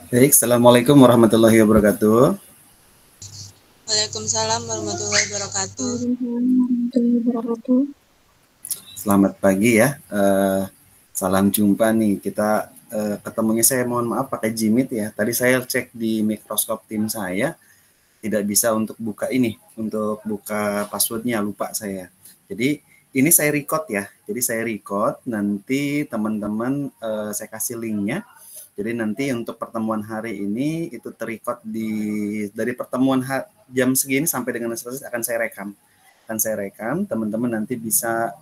Baik, Assalamualaikum warahmatullahi wabarakatuh. Waalaikumsalam warahmatullahi wabarakatuh. Waalaikumsalam warahmatullahi wabarakatuh. Selamat pagi ya. Salam jumpa nih. Kita ketemunya, saya mohon maaf pakai Jimit ya. Tadi saya cek di Microsoft Teams saya tidak bisa untuk buka ini, untuk buka passwordnya, lupa saya. Jadi ini saya record ya. Jadi saya record, nanti teman-teman saya kasih linknya. Jadi nanti untuk pertemuan hari ini itu terrecord dari pertemuan jam segini sampai dengan selesai akan saya rekam, teman-teman nanti bisa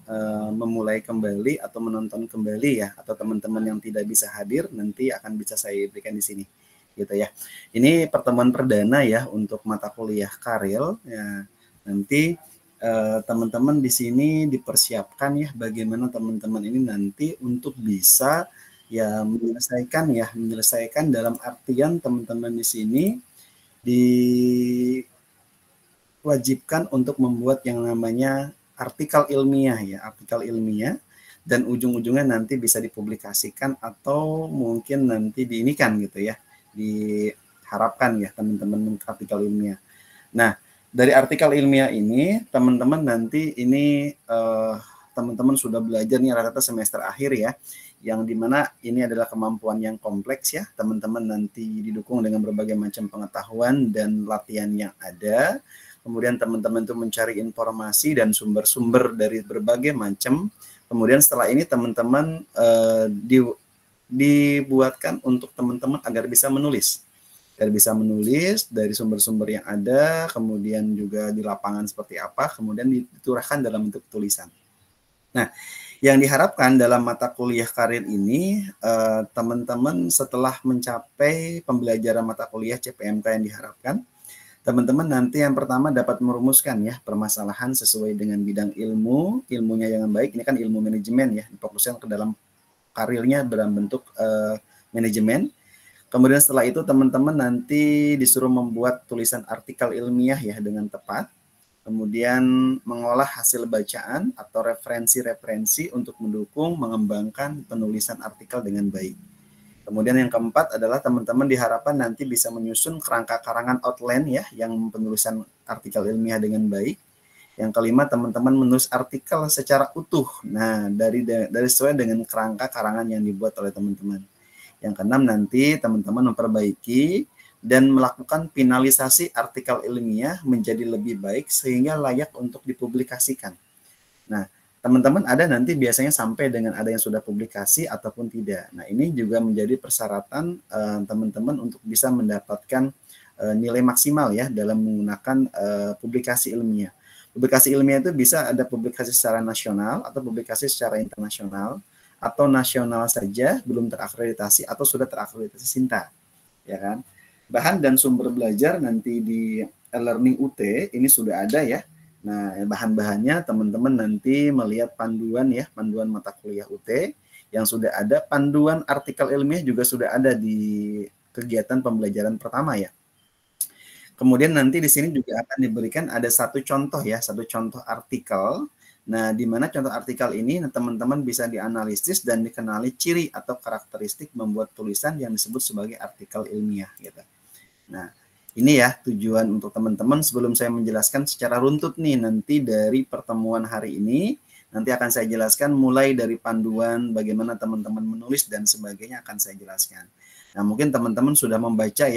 memulai kembali atau menonton kembali ya, atau teman-teman yang tidak bisa hadir nanti akan bisa saya berikan di sini gitu ya. Ini pertemuan perdana ya untuk mata kuliah Karil ya. Nanti teman-teman di sini dipersiapkan ya bagaimana teman-teman ini nanti untuk bisa ya menyelesaikan dalam artian teman-teman di sini diwajibkan untuk membuat yang namanya artikel ilmiah ya, dan ujung-ujungnya nanti bisa dipublikasikan atau mungkin nanti diinikan gitu ya, diharapkan ya teman-teman artikel ilmiah. Nah, dari artikel ilmiah ini teman-teman nanti ini teman-teman sudah belajar nih rata-rata semester akhir ya, yang dimana ini adalah kemampuan yang kompleks ya, teman-teman nanti didukung dengan berbagai macam pengetahuan dan latihan yang ada. Kemudian teman-teman tuh mencari informasi dan sumber-sumber dari berbagai macam. Kemudian setelah ini teman-teman dibuatkan untuk teman-teman agar bisa menulis dari sumber-sumber yang ada, kemudian juga di lapangan seperti apa, kemudian diturahkan dalam bentuk tulisan. Nah, yang diharapkan dalam mata kuliah karir ini, teman-teman setelah mencapai pembelajaran mata kuliah CPMK yang diharapkan, teman-teman nanti yang pertama dapat merumuskan ya permasalahan sesuai dengan bidang ilmunya yang baik. Ini kan ilmu manajemen ya, difokuskan ke dalam karirnya dalam bentuk manajemen. Kemudian setelah itu teman-teman nanti disuruh membuat tulisan artikel ilmiah ya dengan tepat. Kemudian mengolah hasil bacaan atau referensi-referensi untuk mendukung mengembangkan penulisan artikel dengan baik. Kemudian yang keempat adalah teman-teman diharapkan nanti bisa menyusun kerangka karangan outline ya yang penulisan artikel ilmiah dengan baik. Yang kelima, teman-teman menulis artikel secara utuh. Nah, dari sesuai dengan kerangka karangan yang dibuat oleh teman-teman. Yang keenam, nanti teman-teman memperbaiki dan melakukan finalisasi artikel ilmiah menjadi lebih baik sehingga layak untuk dipublikasikan. Nah, teman-teman ada nanti biasanya sampai dengan ada yang sudah publikasi ataupun tidak. Nah, ini juga menjadi persyaratan teman-teman untuk bisa mendapatkan nilai maksimal ya dalam menggunakan publikasi ilmiah. Publikasi ilmiah itu bisa ada publikasi secara nasional atau publikasi secara internasional, atau nasional saja belum terakreditasi atau sudah terakreditasi SINTA, ya kan? Bahan dan sumber belajar nanti di e-learning UT ini sudah ada ya. Nah, bahan-bahannya teman-teman nanti melihat panduan ya, panduan mata kuliah UT yang sudah ada, panduan artikel ilmiah juga sudah ada di kegiatan pembelajaran pertama ya. Kemudian nanti di sini juga akan diberikan ada satu contoh ya, satu contoh artikel. Nah, di mana contoh artikel ini teman-teman bisa dianalisis dan dikenali ciri atau karakteristik membuat tulisan yang disebut sebagai artikel ilmiah gitu. Nah, ini ya tujuan untuk teman-teman. Sebelum saya menjelaskan secara runtut nih nanti dari pertemuan hari ini, nanti akan saya jelaskan mulai dari panduan bagaimana teman-teman menulis dan sebagainya akan saya jelaskan. Nah, mungkin teman-teman sudah membaca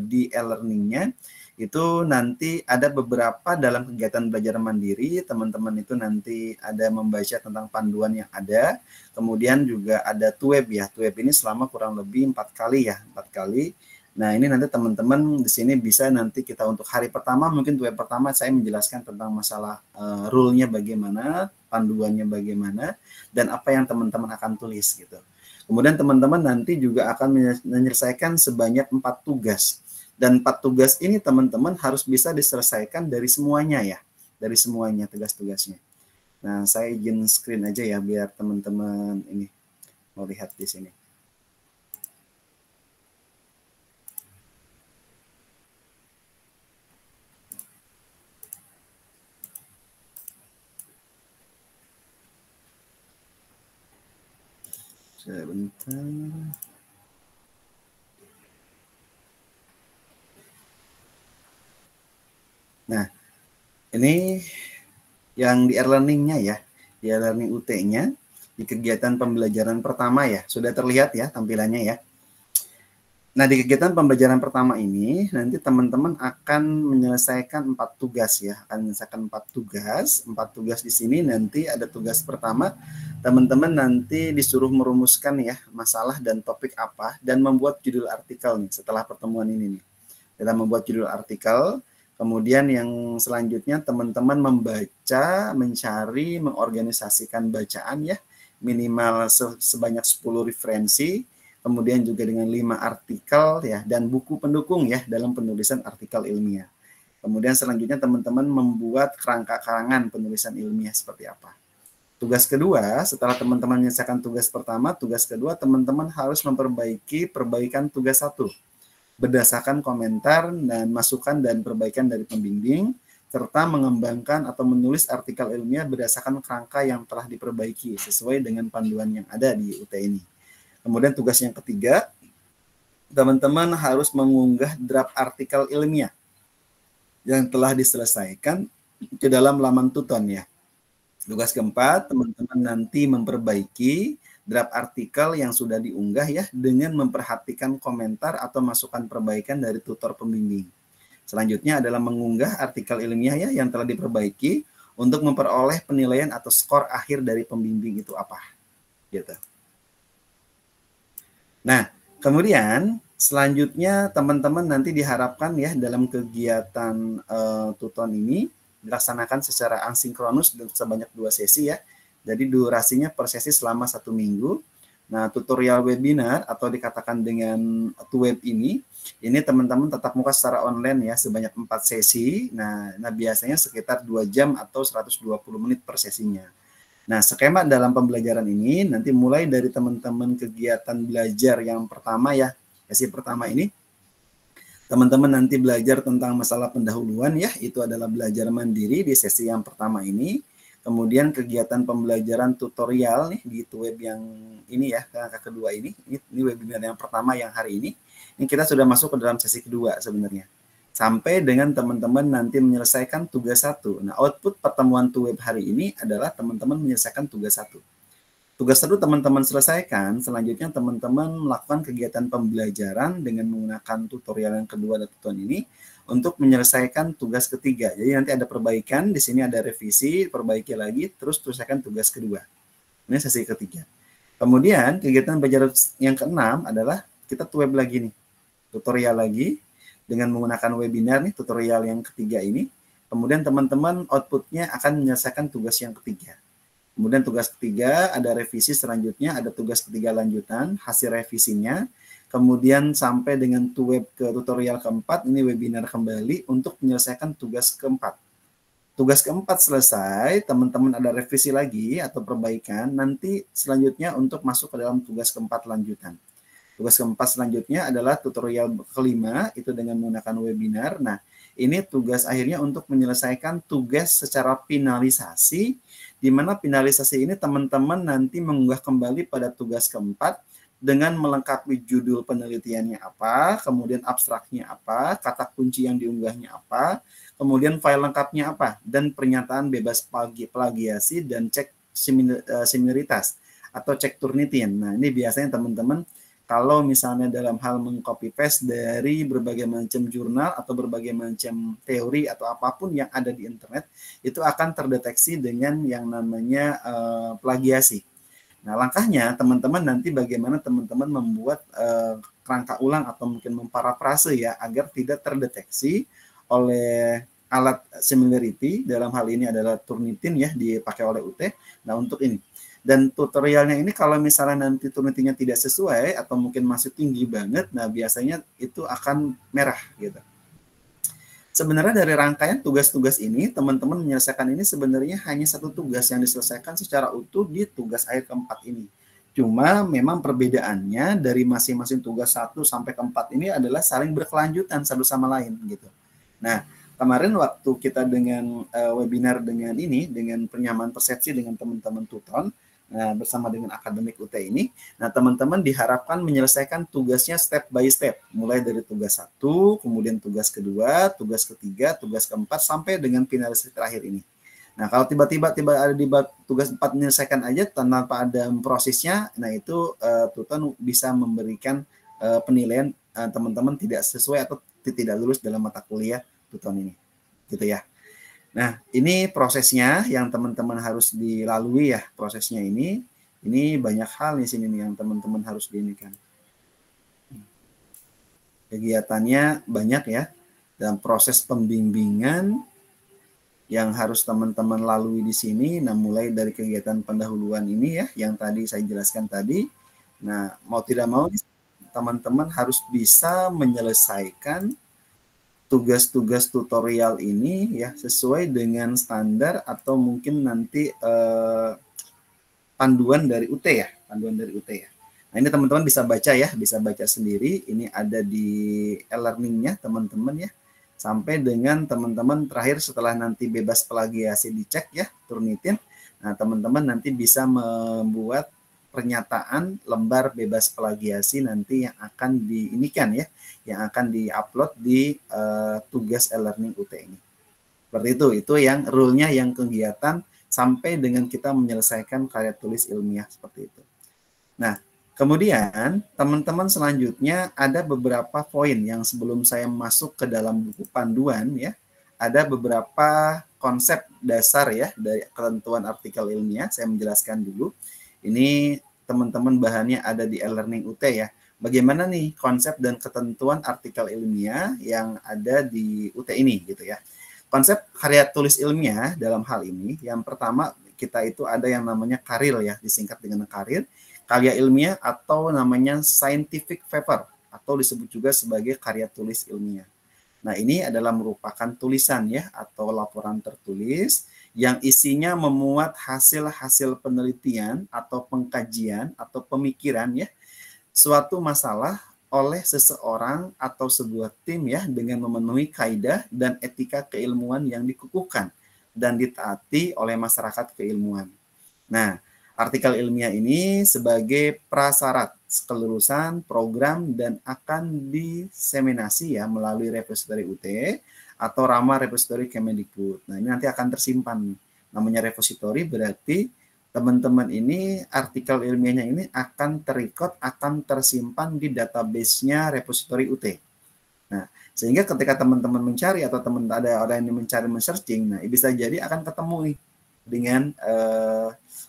di e-learningnya itu nanti ada beberapa dalam kegiatan belajar mandiri, teman-teman itu nanti ada membaca tentang panduan yang ada, kemudian juga ada tuweb ya, tuweb ini selama kurang lebih 4 kali ya, 4 kali. Nah, ini nanti teman-teman di sini bisa nanti kita untuk hari pertama, mungkin tuweb pertama saya menjelaskan tentang masalah rule-nya bagaimana, panduannya bagaimana, dan apa yang teman-teman akan tulis gitu. Kemudian teman-teman nanti juga akan menyelesaikan sebanyak 4 tugas. Dan 4 tugas ini teman-teman harus bisa diselesaikan dari semuanya ya. Dari semuanya tugas-tugasnya. Nah, saya izin screen aja ya biar teman-teman ini melihat di sini. Sebentar. Ini yang di e-learning-nya ya, di e-learning UT-nya, di kegiatan pembelajaran pertama ya, sudah terlihat ya tampilannya ya. Nah, di kegiatan pembelajaran pertama ini, nanti teman-teman akan menyelesaikan 4 tugas ya, akan menyelesaikan 4 tugas. 4 tugas di sini nanti ada tugas pertama, teman-teman nanti disuruh merumuskan ya masalah dan topik apa, dan membuat judul artikel nih setelah pertemuan ini nih. Kita membuat judul artikel, kemudian yang selanjutnya teman-teman membaca, mencari, mengorganisasikan bacaan ya, minimal sebanyak 10 referensi, kemudian juga dengan 5 artikel ya, dan buku pendukung ya dalam penulisan artikel ilmiah. Kemudian selanjutnya teman-teman membuat kerangka karangan penulisan ilmiah seperti apa. Tugas kedua, setelah teman-teman menyelesaikan tugas pertama, tugas kedua teman-teman harus memperbaiki perbaikan tugas 1 berdasarkan komentar dan masukan dan perbaikan dari pembimbing, serta mengembangkan atau menulis artikel ilmiah berdasarkan kerangka yang telah diperbaiki sesuai dengan panduan yang ada di UT ini. Kemudian tugas yang ketiga, teman-teman harus mengunggah draft artikel ilmiah yang telah diselesaikan ke dalam laman Tuton ya. Tugas keempat, teman-teman nanti memperbaiki draft artikel yang sudah diunggah ya dengan memperhatikan komentar atau masukan perbaikan dari tutor pembimbing. Selanjutnya adalah mengunggah artikel ilmiah ya yang telah diperbaiki untuk memperoleh penilaian atau skor akhir dari pembimbing itu apa. Gitu. Nah, kemudian selanjutnya teman-teman nanti diharapkan ya dalam kegiatan Tuton ini dilaksanakan secara asinkronus sebanyak 2 sesi ya. Jadi durasinya per sesi selama 1 minggu. Nah, tutorial webinar atau dikatakan dengan tuweb ini teman-teman tatap muka secara online ya sebanyak 4 sesi. Nah biasanya sekitar 2 jam atau 120 menit per sesinya. Nah, skema dalam pembelajaran ini nanti mulai dari teman-teman kegiatan belajar yang pertama ya, sesi pertama ini, teman-teman nanti belajar tentang masalah pendahuluan ya, itu adalah belajar mandiri di sesi yang pertama ini. Kemudian kegiatan pembelajaran tutorial nih di web yang ini ya, kakak kedua ini webinar yang pertama yang hari ini kita sudah masuk ke dalam sesi kedua sebenarnya. Sampai dengan teman-teman nanti menyelesaikan tugas 1. Nah, output pertemuan web hari ini adalah teman-teman menyelesaikan tugas 1. Tugas 1 teman-teman selesaikan, selanjutnya teman-teman melakukan kegiatan pembelajaran dengan menggunakan tutorial yang kedua dan tutorial ini untuk menyelesaikan tugas ketiga. Jadi nanti ada perbaikan, di sini ada revisi, perbaiki lagi, terus selesaikan tugas kedua. Ini sesi ketiga. Kemudian kegiatan belajar yang keenam adalah kita web lagi nih, tutorial lagi dengan menggunakan webinar nih, tutorial yang ketiga ini. Kemudian teman-teman outputnya akan menyelesaikan tugas yang ketiga. Kemudian tugas ketiga ada revisi selanjutnya, ada tugas ketiga lanjutan, hasil revisinya. Kemudian sampai dengan web ke tutorial keempat, ini webinar kembali untuk menyelesaikan tugas keempat. Tugas keempat selesai, teman-teman ada revisi lagi atau perbaikan, nanti selanjutnya untuk masuk ke dalam tugas keempat lanjutan. Tugas keempat selanjutnya adalah tutorial kelima, itu dengan menggunakan webinar. Nah, ini tugas akhirnya untuk menyelesaikan tugas secara finalisasi, di mana finalisasi ini teman-teman nanti mengunggah kembali pada tugas keempat, dengan melengkapi judul penelitiannya apa, kemudian abstraknya apa, kata kunci yang diunggahnya apa, kemudian file lengkapnya apa, dan pernyataan bebas plagiasi dan cek similaritas atau cek Turnitin. Nah, ini biasanya teman-teman kalau misalnya dalam hal mengcopy paste dari berbagai macam jurnal atau berbagai macam teori atau apapun yang ada di internet, itu akan terdeteksi dengan yang namanya plagiasi. Nah, langkahnya teman-teman nanti bagaimana teman-teman membuat kerangka ulang atau mungkin memparafrase ya agar tidak terdeteksi oleh alat similarity, dalam hal ini adalah Turnitin ya dipakai oleh UT. Nah, untuk ini. Dan tutorialnya ini kalau misalnya nanti Turnitinnya tidak sesuai atau mungkin masih tinggi banget, nah biasanya itu akan merah gitu. Sebenarnya dari rangkaian tugas-tugas ini, teman-teman menyelesaikan ini sebenarnya hanya 1 tugas yang diselesaikan secara utuh di tugas akhir keempat ini. Cuma memang perbedaannya dari masing-masing tugas 1 sampai keempat ini adalah saling berkelanjutan satu sama lain gitu. Nah, kemarin waktu kita dengan webinar dengan ini, dengan penyamaan persepsi dengan teman-teman Tuton, Nah, bersama dengan akademik UT ini, nah teman-teman diharapkan menyelesaikan tugasnya step by step, mulai dari tugas 1, kemudian tugas kedua, tugas ketiga, tugas keempat, sampai dengan finalisasi terakhir ini. Nah, kalau tiba-tiba ada di tugas 4 menyelesaikan aja tanpa ada prosesnya, nah itu tutor bisa memberikan penilaian teman-teman tidak sesuai atau tidak lulus dalam mata kuliah tutor ini, gitu ya. Nah, ini prosesnya yang teman-teman harus dilalui ya, prosesnya ini. Ini banyak hal di sini nih yang teman-teman harus diinikan. Kegiatannya banyak ya, dalam proses pembimbingan yang harus teman-teman lalui di sini. Nah, mulai dari kegiatan pendahuluan ini ya, yang tadi saya jelaskan tadi. Nah, mau tidak mau teman-teman harus bisa menyelesaikan tugas-tugas tutorial ini ya sesuai dengan standar atau mungkin nanti panduan dari UT ya, Nah, ini teman-teman bisa baca ya, bisa baca sendiri. Ini ada di e-learning-nya teman-teman ya. Sampai dengan teman-teman terakhir setelah nanti bebas plagiasi dicek ya, Turnitin. Nah, teman-teman nanti bisa membuat pernyataan lembar bebas plagiasi nanti yang akan diinikan ya, yang akan diupload di tugas e-learning UT ini. Seperti itu yang rule-nya, yang kegiatan sampai dengan kita menyelesaikan karya tulis ilmiah seperti itu. Nah, kemudian teman-teman selanjutnya ada beberapa poin yang sebelum saya masuk ke dalam buku panduan ya, ada beberapa konsep dasar ya dari ketentuan artikel ilmiah. Saya menjelaskan dulu. Ini teman-teman bahannya ada di e-learning UT ya. Bagaimana nih konsep dan ketentuan artikel ilmiah yang ada di UT ini gitu ya. Konsep karya tulis ilmiah dalam hal ini, yang pertama kita itu ada yang namanya karil ya, disingkat dengan karil, karya ilmiah atau namanya scientific paper atau disebut juga sebagai karya tulis ilmiah. Nah, ini adalah merupakan tulisan ya atau laporan tertulis yang isinya memuat hasil-hasil penelitian atau pengkajian atau pemikiran ya suatu masalah oleh seseorang atau sebuah tim ya dengan memenuhi kaidah dan etika keilmuan yang dikukuhkan dan ditaati oleh masyarakat keilmuan. Nah, artikel ilmiah ini sebagai prasyarat kelulusan program dan akan diseminasi ya melalui repository UT atau Rama Repository Kemendikbud. Nah, ini nanti akan tersimpan. Namanya repository berarti teman-teman ini artikel ilmiahnya ini akan terrecord, akan tersimpan di database-nya repository UT. Nah, sehingga ketika teman-teman mencari atau ada orang yang mencari men-searching, nah bisa jadi akan ketemu nih dengan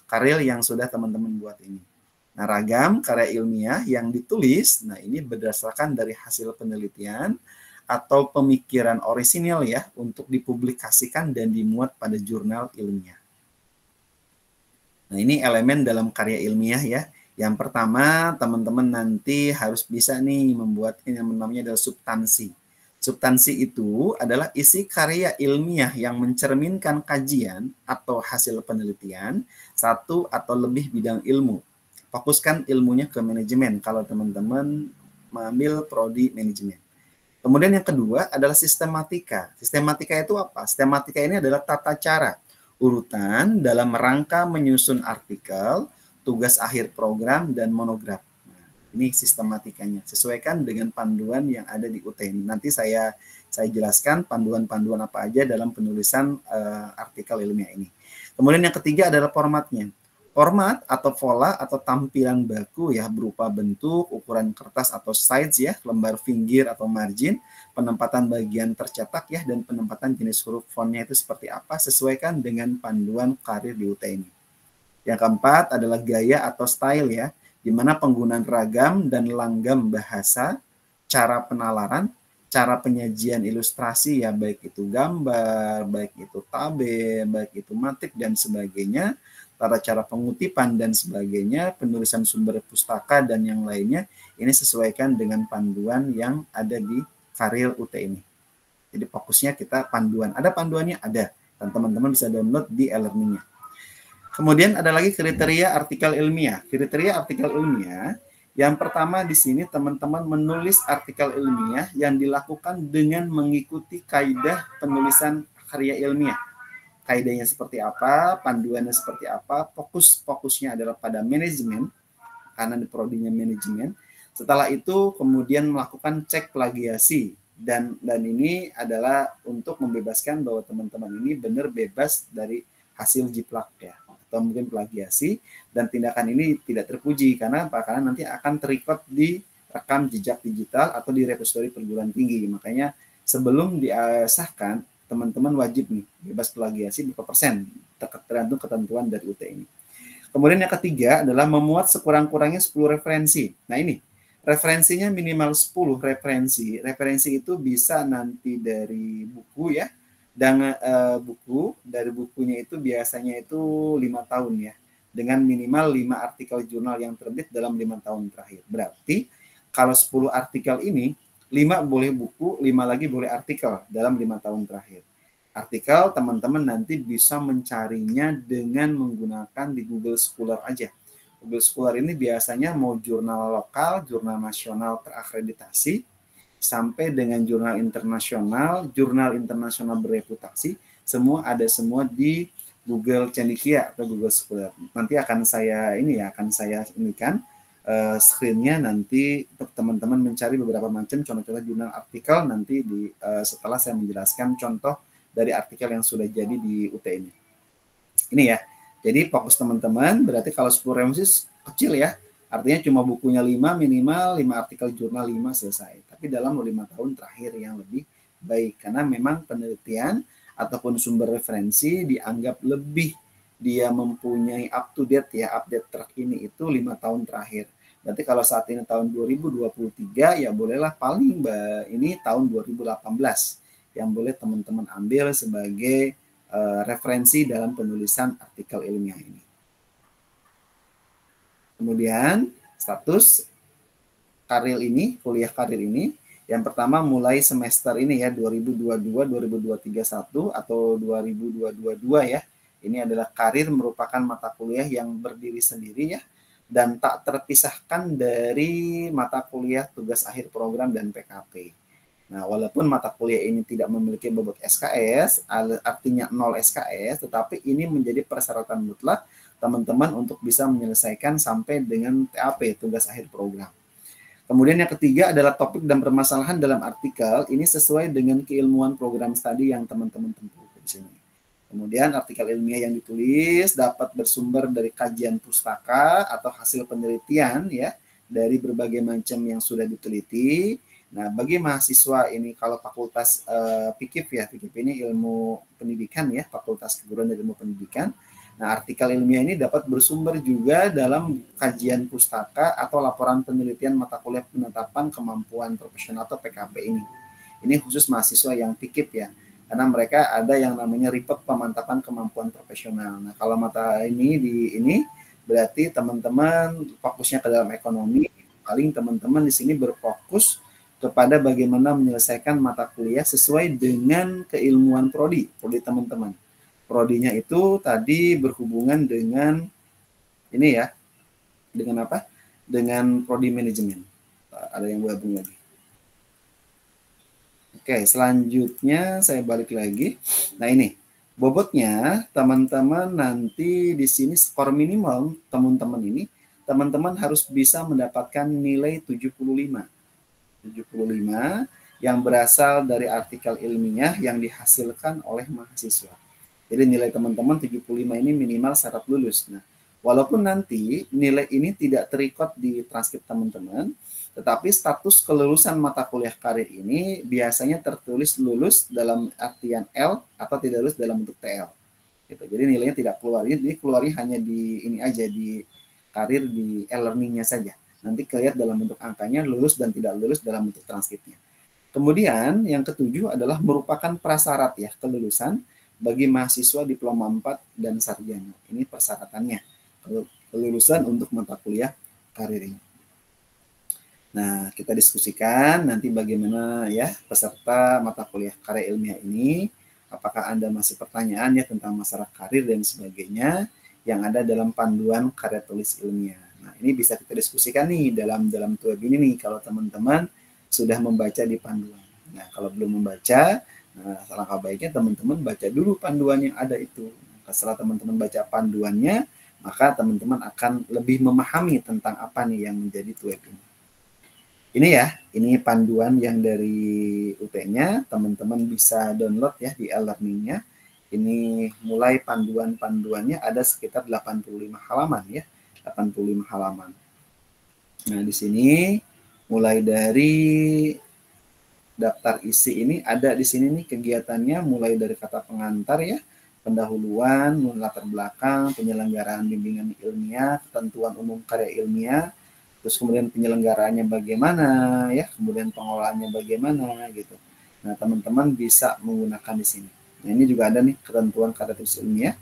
karya yang sudah teman-teman buat ini. Nah, ragam karya ilmiah yang ditulis, nah ini berdasarkan dari hasil penelitian atau pemikiran orisinil ya untuk dipublikasikan dan dimuat pada jurnal ilmiah. Nah, ini elemen dalam karya ilmiah ya. Yang pertama, teman-teman nanti harus bisa nih membuat ini yang namanya adalah substansi. Substansi itu adalah isi karya ilmiah yang mencerminkan kajian atau hasil penelitian satu atau lebih bidang ilmu. Fokuskan ilmunya ke manajemen kalau teman-teman mengambil prodi manajemen. Kemudian yang kedua adalah sistematika. Sistematika itu apa? Sistematika ini adalah tata cara, urutan dalam rangka menyusun artikel, tugas akhir program, dan monograf. Nah, ini sistematikanya. Sesuaikan dengan panduan yang ada di UT ini. Nanti saya jelaskan panduan-panduan apa aja dalam penulisan artikel ilmiah ini. Kemudian yang ketiga adalah formatnya. Format atau pola atau tampilan baku ya berupa bentuk, ukuran kertas atau size ya, lembar pinggir atau margin, penempatan bagian tercetak ya, dan penempatan jenis huruf fontnya itu seperti apa, sesuaikan dengan panduan karir di UT ini. Yang keempat adalah gaya atau style ya, di mana penggunaan ragam dan langgam bahasa, cara penalaran, cara penyajian ilustrasi ya, baik itu gambar, baik itu tabel, baik itu matik dan sebagainya, tata cara pengutipan dan sebagainya, penulisan sumber pustaka dan yang lainnya, ini sesuaikan dengan panduan yang ada di karya UT ini. Jadi fokusnya kita panduan. Ada panduannya? Ada. Dan teman-teman bisa download di e-learning-nya. Kemudian ada lagi kriteria artikel ilmiah. Kriteria artikel ilmiah, yang pertama di sini teman-teman menulis artikel ilmiah yang dilakukan dengan mengikuti kaidah penulisan karya ilmiah. kaidahnya seperti apa, panduannya seperti apa, fokusnya adalah pada manajemen, karena di prodinya manajemen. Setelah itu kemudian melakukan cek plagiasi, dan ini adalah untuk membebaskan bahwa teman-teman ini benar bebas dari hasil jiplak ya, atau mungkin plagiasi, dan tindakan ini tidak terpuji karena apa? Karena nanti akan terrecord di rekam jejak digital atau di repository perguruan tinggi. Makanya sebelum disahkan, teman-teman wajib nih bebas plagiasi berapa persen, tergantung ketentuan dari UT ini. Kemudian yang ketiga adalah memuat sekurang-kurangnya 10 referensi. Nah ini, referensinya minimal 10 referensi. Referensi itu bisa nanti dari buku ya, dan buku, dari bukunya itu biasanya itu 5 tahun ya, dengan minimal 5 artikel jurnal yang terbit dalam 5 tahun terakhir. Berarti kalau 10 artikel ini, 5 boleh buku, 5 lagi boleh artikel dalam 5 tahun terakhir. Artikel teman-teman nanti bisa mencarinya dengan menggunakan di Google Scholar aja. Google Scholar ini biasanya mau jurnal lokal, jurnal nasional terakreditasi, sampai dengan jurnal internasional bereputasi, semua ada semua di Google Cendekia atau Google Scholar. Nanti akan saya inikan screen-nya nanti untuk teman-teman mencari beberapa macam contoh-contoh jurnal artikel nanti setelah saya menjelaskan contoh dari artikel yang sudah jadi di UT ini. Ini ya. Jadi fokus teman-teman berarti kalau 10 referensi kecil ya. Artinya cuma bukunya 5 minimal, 5 artikel jurnal 5 selesai. Tapi dalam 5 tahun terakhir yang lebih baik. Karena memang penelitian ataupun sumber referensi dianggap lebih dia mempunyai up to date ya, update terkini itu 5 tahun terakhir. Berarti kalau saat ini tahun 2023 ya bolehlah paling ini tahun 2018 yang boleh teman-teman ambil sebagai referensi dalam penulisan artikel ilmiah ini. Kemudian status karir ini, kuliah karir ini, yang pertama mulai semester ini ya 2022-2023 atau 2022 ya. Ini adalah karir merupakan mata kuliah yang berdiri sendiri ya, dan tak terpisahkan dari mata kuliah tugas akhir program dan PKP. Nah, walaupun mata kuliah ini tidak memiliki bobot SKS, artinya 0 SKS, tetapi ini menjadi persyaratan mutlak teman-teman untuk bisa menyelesaikan sampai dengan TAP, tugas akhir program. Kemudian yang ketiga adalah topik dan permasalahan dalam artikel, ini sesuai dengan keilmuan program studi yang teman-teman tempuh di sini. Kemudian artikel ilmiah yang ditulis dapat bersumber dari kajian pustaka atau hasil penelitian ya, dari berbagai macam yang sudah diteliti. Nah, bagi mahasiswa ini kalau fakultas PIKIP ya, PIKIP ini ilmu pendidikan ya, Fakultas Keguruan dan Ilmu Pendidikan. Nah, artikel ilmiah ini dapat bersumber juga dalam kajian pustaka atau laporan penelitian mata kuliah penetapan kemampuan profesional atau PKP ini. Ini khusus mahasiswa yang PIKIP ya, karena mereka ada yang namanya report pemantapan kemampuan profesional. Nah, kalau mata ini berarti teman-teman fokusnya ke dalam ekonomi, paling teman-teman di sini berfokus kepada bagaimana menyelesaikan mata kuliah sesuai dengan keilmuan prodi teman-teman. Prodinya itu tadi berhubungan dengan ini ya, dengan apa? Dengan prodi manajemen. Ada yang gabung lagi. Oke, selanjutnya saya balik lagi. Nah ini, bobotnya teman-teman nanti di sini skor minimal teman-teman harus bisa mendapatkan nilai 75 yang berasal dari artikel ilmiah yang dihasilkan oleh mahasiswa. Jadi nilai teman-teman 75 ini minimal syarat lulus. Nah, walaupun nanti nilai ini tidak terrecord di transkrip teman-teman, tetapi status kelulusan mata kuliah karir ini biasanya tertulis lulus dalam artian L atau tidak lulus dalam bentuk TL. Gitu. Jadi nilainya tidak keluar. Ini keluarnya hanya di ini aja, di karir di e-learningnya saja. Nanti kelihatan dalam bentuk angkanya lulus dan tidak lulus dalam bentuk transkripnya. Kemudian yang ketujuh adalah merupakan prasyarat ya kelulusan bagi mahasiswa diploma 4 dan sarjana. Ini persyaratannya kelulusan untuk mata kuliah karir ini. Nah, kita diskusikan nanti bagaimana ya peserta mata kuliah karir ilmiah ini. Apakah Anda masih pertanyaan ya tentang masalah karir dan sebagainya yang ada dalam panduan karya tulis ilmiah. Nah, ini bisa kita diskusikan nih dalam web ini nih kalau teman-teman sudah membaca di panduan. Nah, kalau belum membaca, Nah, alangkah baiknya teman-teman baca dulu panduan yang ada itu. Setelah teman-teman baca panduannya, maka teman-teman akan lebih memahami tentang apa nih yang menjadi TWEB ini. Ini ya, ini panduan yang dari UT-nya, teman-teman bisa download ya di e-learning-nya. Ini mulai panduan-panduannya ada sekitar 85 halaman ya, 85 halaman. Nah, di sini mulai dari daftar isi ini ada di sini nih kegiatannya mulai dari kata pengantar ya, pendahuluan, latar belakang, penyelenggaraan bimbingan ilmiah, ketentuan umum karya ilmiah, terus kemudian penyelenggaraannya bagaimana ya, kemudian pengolahannya bagaimana gitu. Nah, teman-teman bisa menggunakan di sini. Nah, ini juga ada nih ketentuan karya tulis ilmiah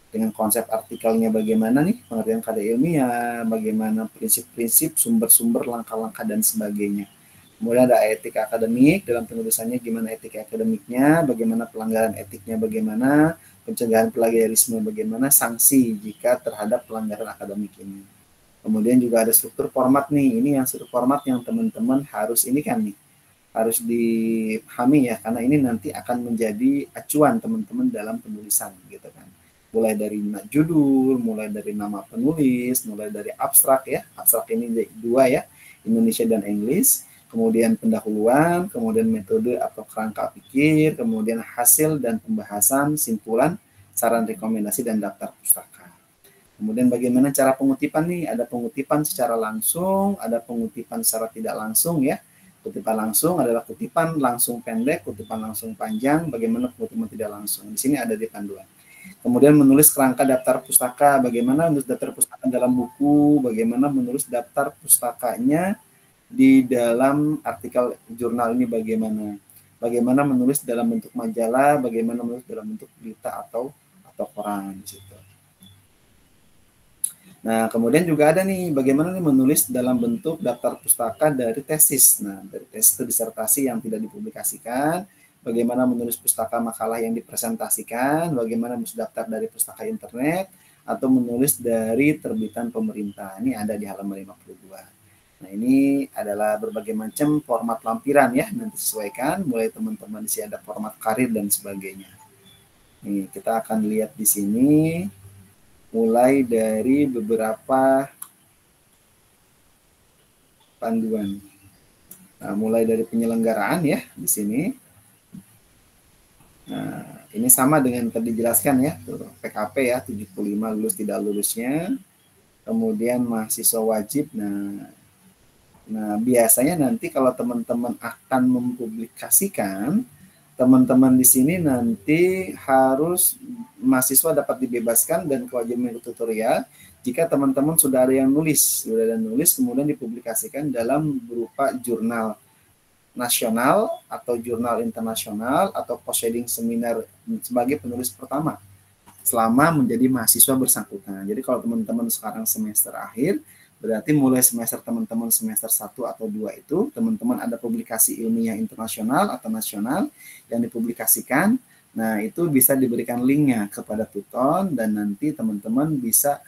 dengan konsep artikelnya bagaimana nih, pengertian karya ilmiah, bagaimana prinsip-prinsip, sumber-sumber, langkah-langkah dan sebagainya. Kemudian ada etika akademik, dalam penulisannya gimana etika akademiknya, bagaimana pelanggaran etiknya bagaimana, pencegahan plagiarisme bagaimana, sanksi jika terhadap pelanggaran akademik ini. Kemudian juga ada struktur format nih, ini yang struktur format yang teman-teman harus ini kan nih, harus dipahami ya, karena ini nanti akan menjadi acuan teman-teman dalam penulisan gitu kan. Mulai dari judul, mulai dari nama penulis, mulai dari abstrak ya, abstrak ini dua ya, Indonesia dan English, kemudian pendahuluan, kemudian metode atau kerangka pikir, kemudian hasil dan pembahasan, simpulan, saran rekomendasi, dan daftar pustaka. Kemudian bagaimana cara pengutipan nih? Ada pengutipan secara langsung, ada pengutipan secara tidak langsung ya. Kutipan langsung adalah kutipan langsung pendek, kutipan langsung panjang, bagaimana kutipan tidak langsung. Di sini ada di panduan. Kemudian menulis kerangka daftar pustaka, bagaimana menulis daftar pustaka dalam buku, bagaimana menulis daftar pustakanya di dalam artikel jurnal ini bagaimana. Bagaimana menulis dalam bentuk majalah, bagaimana menulis dalam bentuk berita atau koran di situ. Nah, kemudian juga ada nih bagaimana nih menulis dalam bentuk daftar pustaka dari tesis. Nah, dari tesis itu disertasi yang tidak dipublikasikan, bagaimana menulis pustaka makalah yang dipresentasikan, bagaimana menulis daftar dari pustaka internet, atau menulis dari terbitan pemerintah. Ini ada di halaman 52. Nah, ini adalah berbagai macam format lampiran ya, nanti sesuaikan, mulai teman-teman di sini ada format karir dan sebagainya. Nih, kita akan lihat di sini mulai dari beberapa panduan. Nah, mulai dari penyelenggaraan ya di sini. Nah, ini sama dengan tadi dijelaskan ya, PKP ya, 75 lulus tidak lulusnya. Kemudian mahasiswa wajib. Nah, biasanya nanti kalau teman-teman akan mempublikasikan, teman-teman di sini nanti harus mahasiswa dapat dibebaskan dan kewajiban mengikuti tutorial jika teman-teman sudah ada yang nulis, kemudian dipublikasikan dalam berupa jurnal nasional atau jurnal internasional atau proceeding seminar sebagai penulis pertama selama menjadi mahasiswa bersangkutan. Jadi kalau teman-teman sekarang semester akhir, berarti mulai semester teman-teman semester 1 atau 2 itu, teman-teman ada publikasi ilmiah internasional atau nasional yang dipublikasikan. Nah, itu bisa diberikan linknya kepada tutor dan nanti teman-teman bisa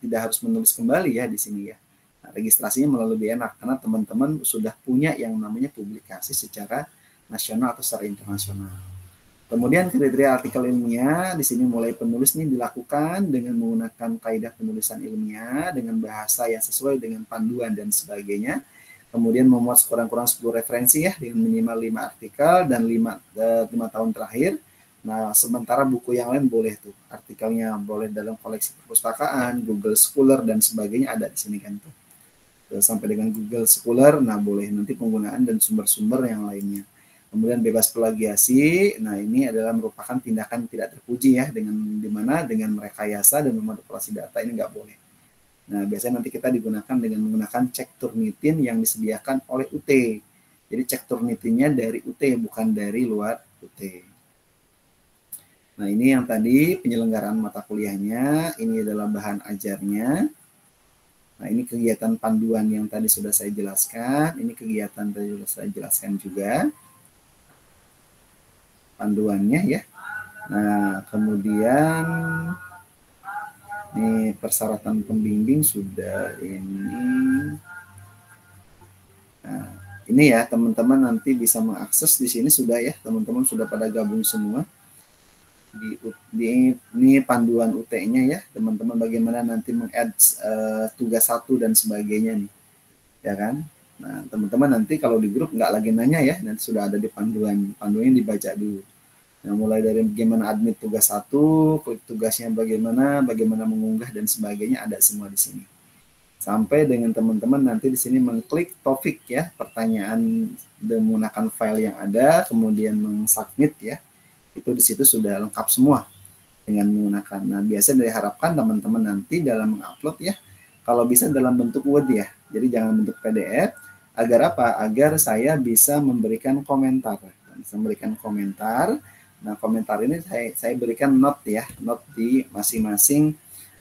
tidak harus menulis kembali ya di sini ya. Nah, registrasinya malah lebih enak karena teman-teman sudah punya yang namanya publikasi secara nasional atau secara internasional. Kemudian kriteria artikel ilmiah, di sini mulai penulis ini dilakukan dengan menggunakan kaidah penulisan ilmiah dengan bahasa yang sesuai dengan panduan dan sebagainya. Kemudian memuat sekurang-kurang 10 referensi ya dengan minimal 5 artikel dan 5 tahun terakhir. Nah, sementara buku yang lain boleh tuh. Artikelnya boleh dalam koleksi perpustakaan, Google Scholar dan sebagainya ada di sini kan tuh. Sampai dengan Google Scholar, nah boleh nanti penggunaan dan sumber-sumber yang lainnya. Kemudian bebas plagiasi, nah ini adalah merupakan tindakan tidak terpuji ya, dengan merekayasa dan memanipulasi data ini nggak boleh. Nah biasanya nanti kita digunakan dengan menggunakan cek Turnitin yang disediakan oleh UT. Jadi cek Turnitinnya dari UT bukan dari luar UT. Nah ini yang tadi penyelenggaraan mata kuliahnya, ini adalah bahan ajarnya. Nah ini kegiatan panduan yang tadi sudah saya jelaskan, ini kegiatan tadi sudah saya jelaskan juga. Panduannya ya. Nah, kemudian ini persyaratan pembimbing sudah ini. Nah, Ini ya teman-teman nanti bisa mengakses di sini sudah ya, teman-teman sudah pada gabung semua. Ini panduan UT-nya ya, teman-teman bagaimana nanti meng-add tugas 1 dan sebagainya nih. Ya kan? Nah, teman-teman nanti kalau di grup nggak lagi nanya ya, nanti sudah ada di panduan. Panduannya dibaca dulu. Nah, mulai dari bagaimana admit tugas 1, klik tugasnya bagaimana mengunggah dan sebagainya ada semua di sini. Sampai dengan teman-teman nanti di sini mengklik topik ya, pertanyaan menggunakan file yang ada, kemudian mensubmit ya. Itu di situ sudah lengkap semua dengan menggunakan. Nah, biasanya diharapkan teman-teman nanti dalam mengupload ya, kalau bisa dalam bentuk Word ya. Jadi jangan bentuk PDF. Agar apa? Agar saya bisa memberikan komentar. Bisa memberikan komentar. Nah, komentar ini saya berikan note ya, note di masing-masing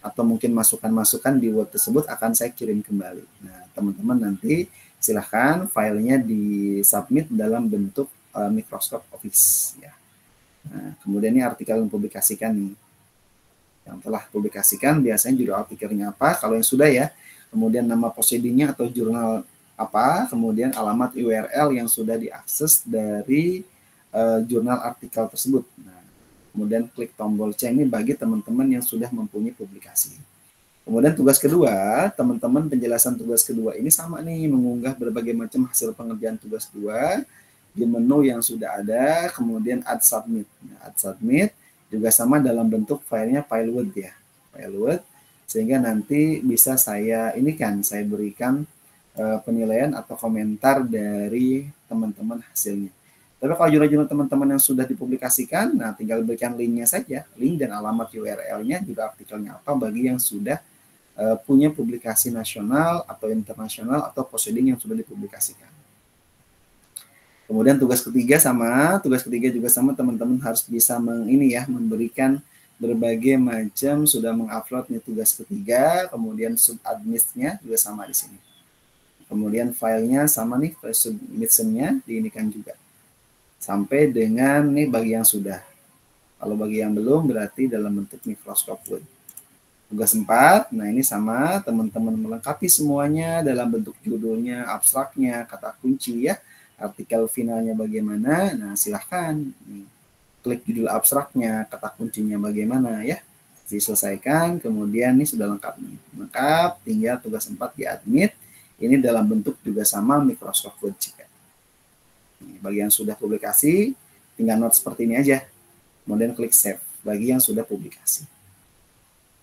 atau mungkin masukan-masukan di Word tersebut akan saya kirim kembali. Nah, teman-teman nanti silahkan filenya disubmit dalam bentuk Microsoft Office ya. Nah, kemudian ini artikel yang publikasikan nih. Yang telah publikasikan biasanya judul artikelnya apa, kalau yang sudah ya, kemudian nama prosedurnya atau jurnal apa, kemudian alamat URL yang sudah diakses dari jurnal artikel tersebut. Nah, kemudian klik tombol C ini bagi teman-teman yang sudah mempunyai publikasi. Kemudian tugas kedua, teman-teman penjelasan tugas kedua ini sama nih, mengunggah berbagai macam hasil pengerjaan tugas 2 di menu yang sudah ada, kemudian add submit. Nah, add submit juga sama dalam bentuk filenya file Word ya, file Word, sehingga nanti bisa saya saya berikan penilaian atau komentar dari teman-teman hasilnya. Tapi kalau jurnal-jurnal teman-teman yang sudah dipublikasikan, nah tinggal berikan linknya saja, link dan alamat URL-nya, juga artikelnya apa bagi yang sudah punya publikasi nasional atau internasional atau proceeding yang sudah dipublikasikan. Kemudian tugas ketiga juga sama teman-teman harus bisa memberikan berbagai macam sudah mengupload nih tugas ketiga, kemudian subadminnya juga sama di sini. Kemudian filenya sama nih, file submissionnya diinikan juga. Sampai dengan nih bagi yang sudah. Kalau bagi yang belum berarti dalam bentuk Microsoft Word. Tugas 4, nah ini sama, teman-teman melengkapi semuanya dalam bentuk judulnya, abstraknya, kata kunci ya, artikel finalnya bagaimana, nah silahkan nih, klik judul abstraknya, kata kuncinya bagaimana ya, diselesaikan, kemudian ini sudah lengkap nih, lengkap, tinggal tugas 4 di-admit, ini dalam bentuk juga sama Microsoft Word juga. Bagi yang sudah publikasi, tinggal note seperti ini aja. Kemudian klik save bagi yang sudah publikasi.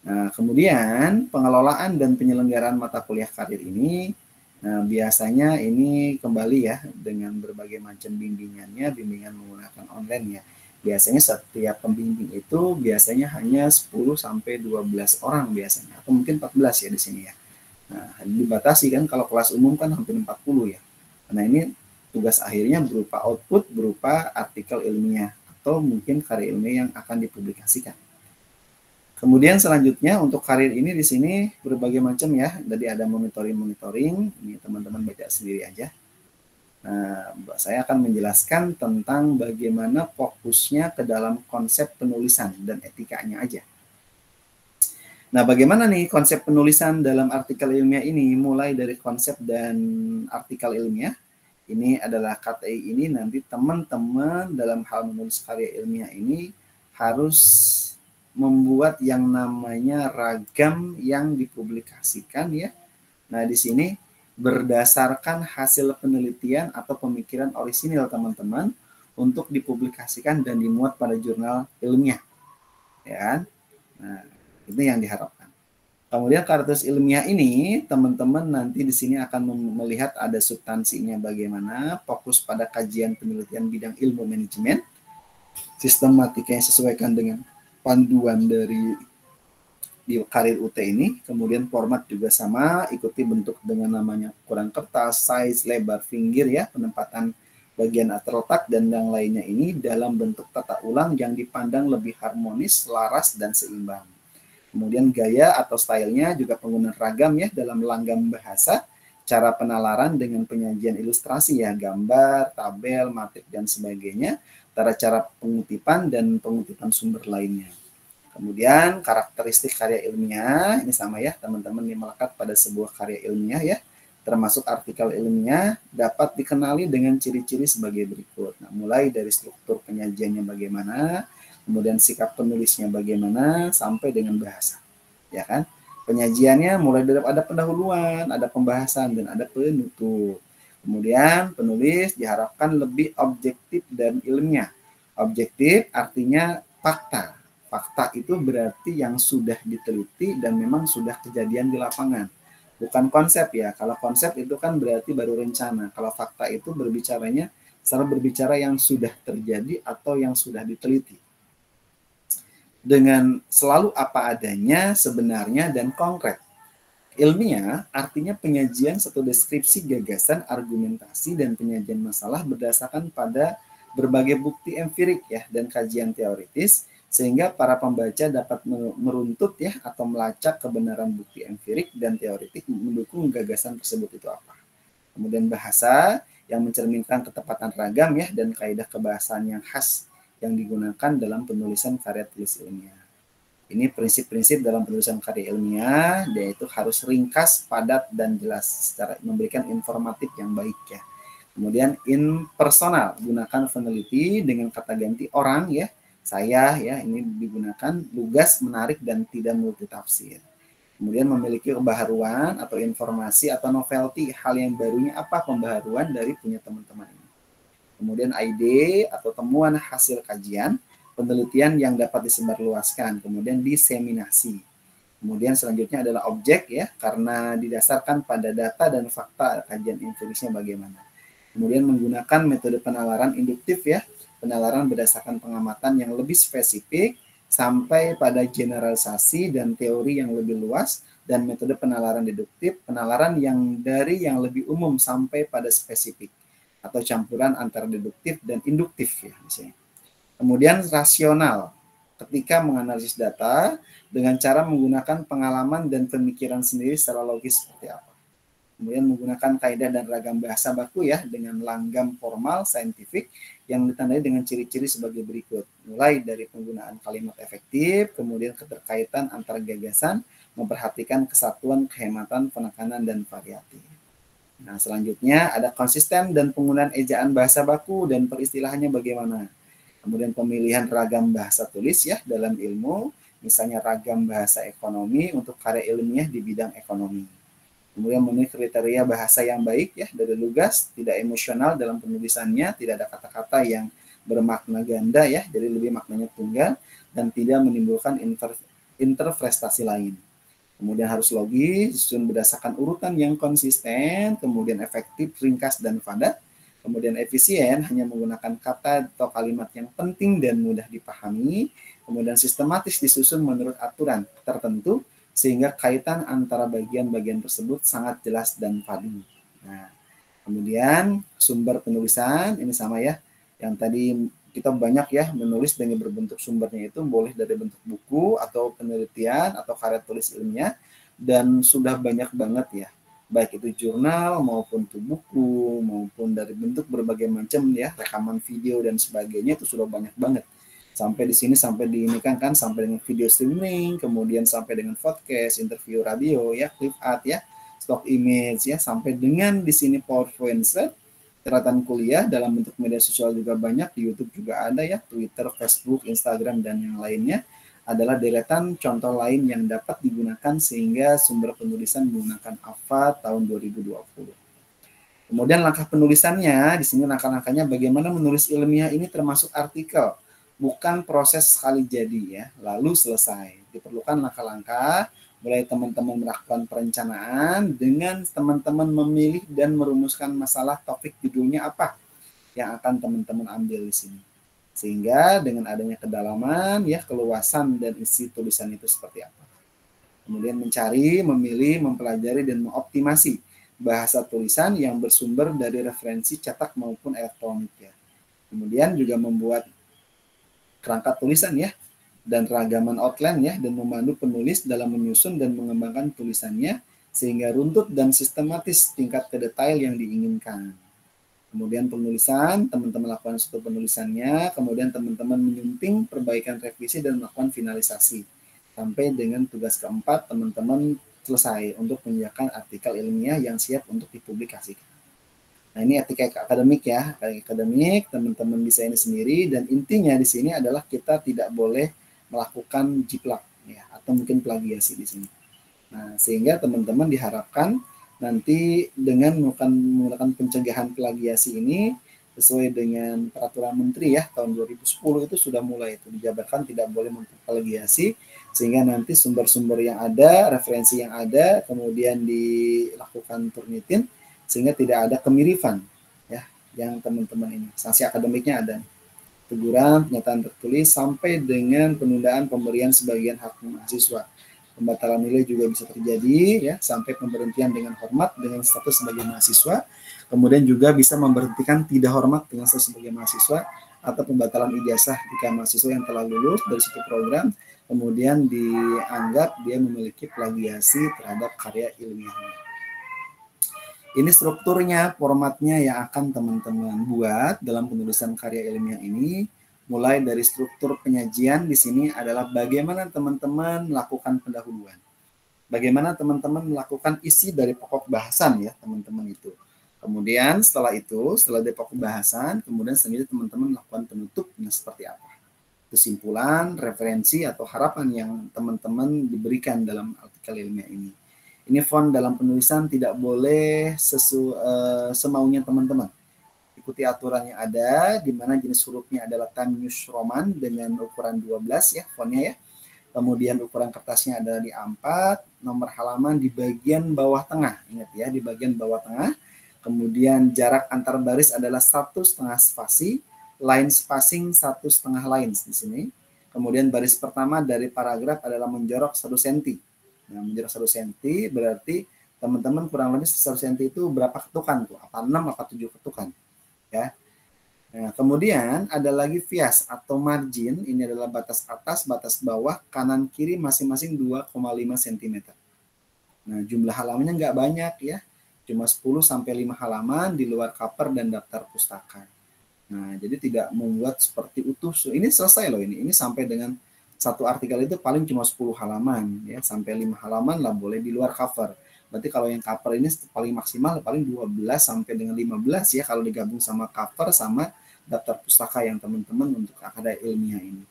Nah, kemudian pengelolaan dan penyelenggaraan mata kuliah karir ini, nah biasanya ini kembali ya dengan berbagai macam bimbingannya, bimbingan menggunakan online ya. Biasanya setiap pembimbing itu biasanya hanya 10-12 orang biasanya, atau mungkin 14 ya di sini ya. Nah, dibatasi kan kalau kelas umum kan hampir 40 ya. Nah, ini tugas akhirnya berupa output, berupa artikel ilmiah atau mungkin karya ilmiah yang akan dipublikasikan. Kemudian selanjutnya untuk karir ini di sini berbagai macam ya. Jadi ada monitoring. Ini teman-teman baca sendiri aja. Nah, saya akan menjelaskan tentang bagaimana fokusnya ke dalam konsep penulisan dan etikanya aja. Nah, bagaimana nih konsep penulisan dalam artikel ilmiah ini? Mulai dari konsep dan artikel ilmiah. Ini adalah KTI ini nanti teman-teman dalam hal menulis karya ilmiah ini harus membuat yang namanya ragam yang dipublikasikan ya. Nah, di sini berdasarkan hasil penelitian atau pemikiran orisinil teman-teman untuk dipublikasikan dan dimuat pada jurnal ilmiah. Ya. Nah, itu yang diharapkan. Kemudian karakteristik ilmiah ini, teman-teman nanti di sini akan melihat ada substansinya bagaimana, fokus pada kajian penelitian bidang ilmu manajemen, sistematika yang sesuaikan dengan panduan dari di karir UT ini, kemudian format juga sama, ikuti bentuk dengan namanya ukuran kertas, size, lebar, pinggir ya, penempatan bagian terletak dan yang lainnya ini dalam bentuk tata ulang yang dipandang lebih harmonis, laras, dan seimbang. Kemudian gaya atau stylenya juga penggunaan ragam ya dalam langgam bahasa, cara penalaran dengan penyajian ilustrasi ya, gambar, tabel, matrik, dan sebagainya, cara pengutipan dan pengutipan sumber lainnya. Kemudian karakteristik karya ilmiah, ini sama ya teman-teman, ini melekat pada sebuah karya ilmiah ya. termasuk artikel ilmiah, dapat dikenali dengan ciri-ciri sebagai berikut. Nah, mulai dari struktur penyajiannya bagaimana, kemudian sikap penulisnya bagaimana, sampai dengan bahasa. Ya kan? Penyajiannya mulai dari ada pendahuluan, ada pembahasan, dan ada penutup. Kemudian penulis diharapkan lebih objektif dan ilmiah. Objektif artinya fakta. Fakta itu berarti yang sudah diteliti dan memang sudah kejadian di lapangan. Bukan konsep ya. Kalau konsep itu kan berarti baru rencana. Kalau fakta itu berbicaranya selalu berbicara yang sudah terjadi atau yang sudah diteliti. Dengan selalu apa adanya, sebenarnya, dan konkret. Ilmiah artinya penyajian satu deskripsi gagasan, argumentasi, dan penyajian masalah berdasarkan pada berbagai bukti empirik ya dan kajian teoritis, sehingga para pembaca dapat meruntut ya atau melacak kebenaran bukti empirik dan teoritik mendukung gagasan tersebut itu apa. Kemudian bahasa yang mencerminkan ketepatan ragam ya dan kaidah kebahasaan yang khas yang digunakan dalam penulisan karya tulis ilmiah. Ini prinsip-prinsip dalam penulisan karya ilmiah, yaitu harus ringkas, padat, dan jelas, secara memberikan informatif yang baik ya. Kemudian impersonal, gunakan peneliti dengan kata ganti orang ya, saya ya, ini digunakan lugas, menarik, dan tidak multitafsir. Kemudian memiliki kebaharuan atau informasi atau novelty, hal yang barunya apa pembaharuan dari punya teman-teman ini. Kemudian ide atau temuan hasil kajian, penelitian yang dapat disebarluaskan, kemudian diseminasi. Kemudian selanjutnya adalah objek ya, karena didasarkan pada data dan fakta kajian empirisnya bagaimana. Kemudian menggunakan metode penalaran induktif ya, penalaran berdasarkan pengamatan yang lebih spesifik sampai pada generalisasi dan teori yang lebih luas, dan metode penalaran deduktif, penalaran yang dari yang lebih umum sampai pada spesifik atau campuran antara deduktif dan induktif ya di sini. Kemudian rasional, ketika menganalisis data dengan cara menggunakan pengalaman dan pemikiran sendiri secara logis seperti apa. Kemudian menggunakan kaidah dan ragam bahasa baku ya dengan langgam formal saintifik yang ditandai dengan ciri-ciri sebagai berikut. Mulai dari penggunaan kalimat efektif, kemudian keterkaitan antar gagasan, memperhatikan kesatuan, kehematan, penekanan, dan variatif. Nah, selanjutnya ada konsisten dan penggunaan ejaan bahasa baku dan peristilahannya bagaimana. Kemudian pemilihan ragam bahasa tulis ya dalam ilmu, misalnya ragam bahasa ekonomi untuk karya ilmiah di bidang ekonomi. Kemudian memenuhi kriteria bahasa yang baik ya, dari lugas, tidak emosional dalam penulisannya, tidak ada kata-kata yang bermakna ganda ya, jadi lebih maknanya tunggal, dan tidak menimbulkan interpretasi lain. Kemudian harus logis, disusun berdasarkan urutan yang konsisten, kemudian efektif, ringkas, dan padat. Kemudian efisien, hanya menggunakan kata atau kalimat yang penting dan mudah dipahami. Kemudian sistematis, disusun menurut aturan tertentu, sehingga kaitan antara bagian-bagian tersebut sangat jelas dan padu. Nah, kemudian sumber penulisan, ini sama ya, yang tadi kita banyak ya menulis dengan berbentuk sumbernya itu boleh dari bentuk buku atau penelitian atau karya tulis ilmiah, dan sudah banyak banget ya, baik itu jurnal maupun itu buku maupun dari bentuk berbagai macam ya, rekaman video dan sebagainya, itu sudah banyak banget. Sampai di sini sampai diinikan kan sampai dengan video streaming, kemudian sampai dengan podcast, interview radio ya, clip art ya, stock image ya, sampai dengan di sini PowerPoint slide, catatan kuliah dalam bentuk media sosial juga banyak, di YouTube juga ada ya, Twitter, Facebook, Instagram, dan yang lainnya adalah deretan contoh lain yang dapat digunakan sehingga sumber penulisan menggunakan AFA tahun 2020. Kemudian langkah penulisannya, di sini langkah-langkahnya bagaimana menulis ilmiah ini termasuk artikel, bukan proses sekali jadi ya, lalu selesai. Diperlukan langkah-langkah, mulai teman-teman melakukan perencanaan dengan teman-teman memilih dan merumuskan masalah topik judulnya apa yang akan teman-teman ambil di sini. Sehingga dengan adanya kedalaman ya, keluasan dan isi tulisan itu seperti apa. Kemudian mencari, memilih, mempelajari dan mengoptimasi bahasa tulisan yang bersumber dari referensi cetak maupun elektronik ya. Kemudian juga membuat kerangka tulisan ya dan ragaman outline ya, dan memandu penulis dalam menyusun dan mengembangkan tulisannya sehingga runtut dan sistematis tingkat ke detail yang diinginkan. Kemudian penulisan, teman-teman lakukan suatu penulisannya, kemudian teman-teman menyunting, perbaikan, revisi, dan melakukan finalisasi. Sampai dengan tugas keempat, teman-teman selesai untuk menyediakan artikel ilmiah yang siap untuk dipublikasikan. Nah, ini etika akademik ya, akademik, teman-teman bisa ini sendiri, dan intinya di sini adalah kita tidak boleh melakukan jiplak ya, atau mungkin plagiasi di sini. Nah, sehingga teman-teman diharapkan nanti dengan menggunakan pencegahan plagiasi ini sesuai dengan peraturan menteri ya tahun 2010 itu sudah mulai itu dijabarkan tidak boleh memplagiasi, sehingga nanti sumber-sumber yang ada, referensi yang ada kemudian dilakukan Turnitin sehingga tidak ada kemiripan ya yang teman-teman ini. Sanksi akademiknya ada teguran, pernyataan tertulis sampai dengan penundaan pemberian sebagian hak mahasiswa. Pembatalan nilai juga bisa terjadi ya sampai pemberhentian dengan hormat dengan status sebagai mahasiswa. Kemudian juga bisa memberhentikan tidak hormat dengan status sebagai mahasiswa atau pembatalan ijazah jika mahasiswa yang telah lulus dari suatu program kemudian dianggap dia memiliki plagiasi terhadap karya ilmiahnya. Ini strukturnya, formatnya yang akan teman-teman buat dalam penulisan karya ilmiah ini. Mulai dari struktur penyajian di sini adalah bagaimana teman-teman melakukan pendahuluan. Bagaimana teman-teman melakukan isi dari pokok bahasan ya teman-teman itu. Kemudian setelah itu, setelah dari pokok bahasan, kemudian selanjutnya teman-teman melakukan penutupnya seperti apa. Kesimpulan, referensi, atau harapan yang teman-teman diberikan dalam artikel ilmiah ini. Ini font dalam penulisan tidak boleh semaunya teman-teman. Ikuti aturan yang ada, di mana jenis hurufnya adalah Times New Roman dengan ukuran 12 ya fontnya ya. Kemudian ukuran kertasnya adalah di A4, nomor halaman di bagian bawah tengah. Ingat ya, di bagian bawah tengah. Kemudian jarak antar baris adalah 1,5 spasi, line spacing 1,5 lines di sini. Kemudian baris pertama dari paragraf adalah menjorok 1 cm. Nah, menjorok 1 cm berarti teman-teman kurang lebih 1 cm itu berapa ketukan tuh? Apa 6 apa 7 ketukan? Ya. Nah, kemudian ada lagi vias atau margin, ini adalah batas atas, batas bawah, kanan kiri masing-masing 2,5 cm. Nah, jumlah halamannya nggak banyak ya, cuma 10 sampai 5 halaman di luar cover dan daftar pustaka. Nah, jadi tidak membuat seperti utuh. Ini selesai loh ini sampai dengan satu artikel itu paling cuma 10 halaman ya, sampai 5 halaman lah boleh di luar cover. Berarti kalau yang cover ini paling maksimal paling 12 sampai dengan 15 ya kalau digabung sama cover sama daftar pustaka yang teman-teman untuk akademik ilmiah ini.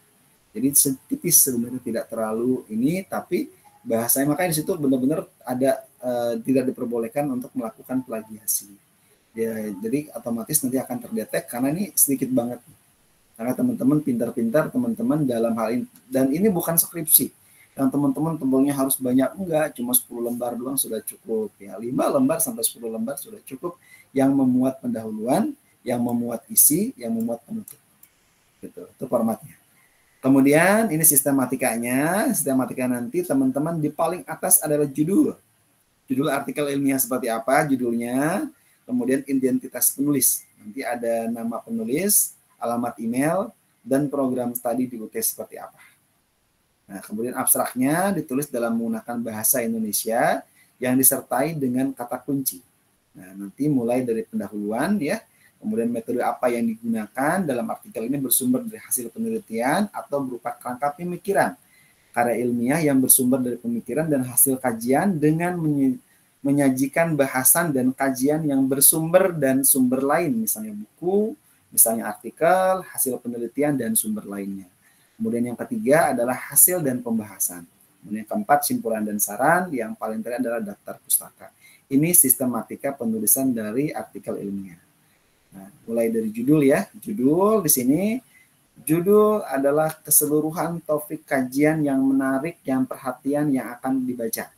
Jadi setipis sebenarnya tidak terlalu ini, tapi bahasanya makanya di situ benar-benar ada tidak diperbolehkan untuk melakukan plagiasi. Ya, jadi otomatis nanti akan terdetek karena ini sedikit banget. Karena teman-teman pintar-pintar teman-teman dalam hal ini, dan ini bukan skripsi yang teman-teman tebelnya harus banyak, enggak, cuma 10 lembar doang sudah cukup ya, 5 lembar sampai 10 lembar sudah cukup yang memuat pendahuluan, yang memuat isi, yang memuat penutup gitu, itu formatnya. Kemudian ini sistematikanya nanti teman-teman di paling atas adalah judul artikel ilmiah seperti apa judulnya, kemudian identitas penulis, nanti ada nama penulis, alamat email, dan program studi di UT seperti apa. Nah, kemudian abstraknya ditulis dalam menggunakan bahasa Indonesia yang disertai dengan kata kunci. Nah, nanti mulai dari pendahuluan ya, kemudian metode apa yang digunakan dalam artikel ini bersumber dari hasil penelitian atau berupa kerangka pemikiran. Karya ilmiah yang bersumber dari pemikiran dan hasil kajian dengan menyajikan bahasan dan kajian yang bersumber dan sumber lain, misalnya buku, misalnya artikel, hasil penelitian, dan sumber lainnya. Kemudian yang ketiga adalah hasil dan pembahasan. Kemudian yang keempat, simpulan dan saran. Yang paling terakhir adalah daftar pustaka. Ini sistematika penulisan dari artikel ilmiah. Nah, mulai dari judul ya. Judul di sini, judul adalah keseluruhan topik kajian yang menarik, yang perhatian yang akan dibaca.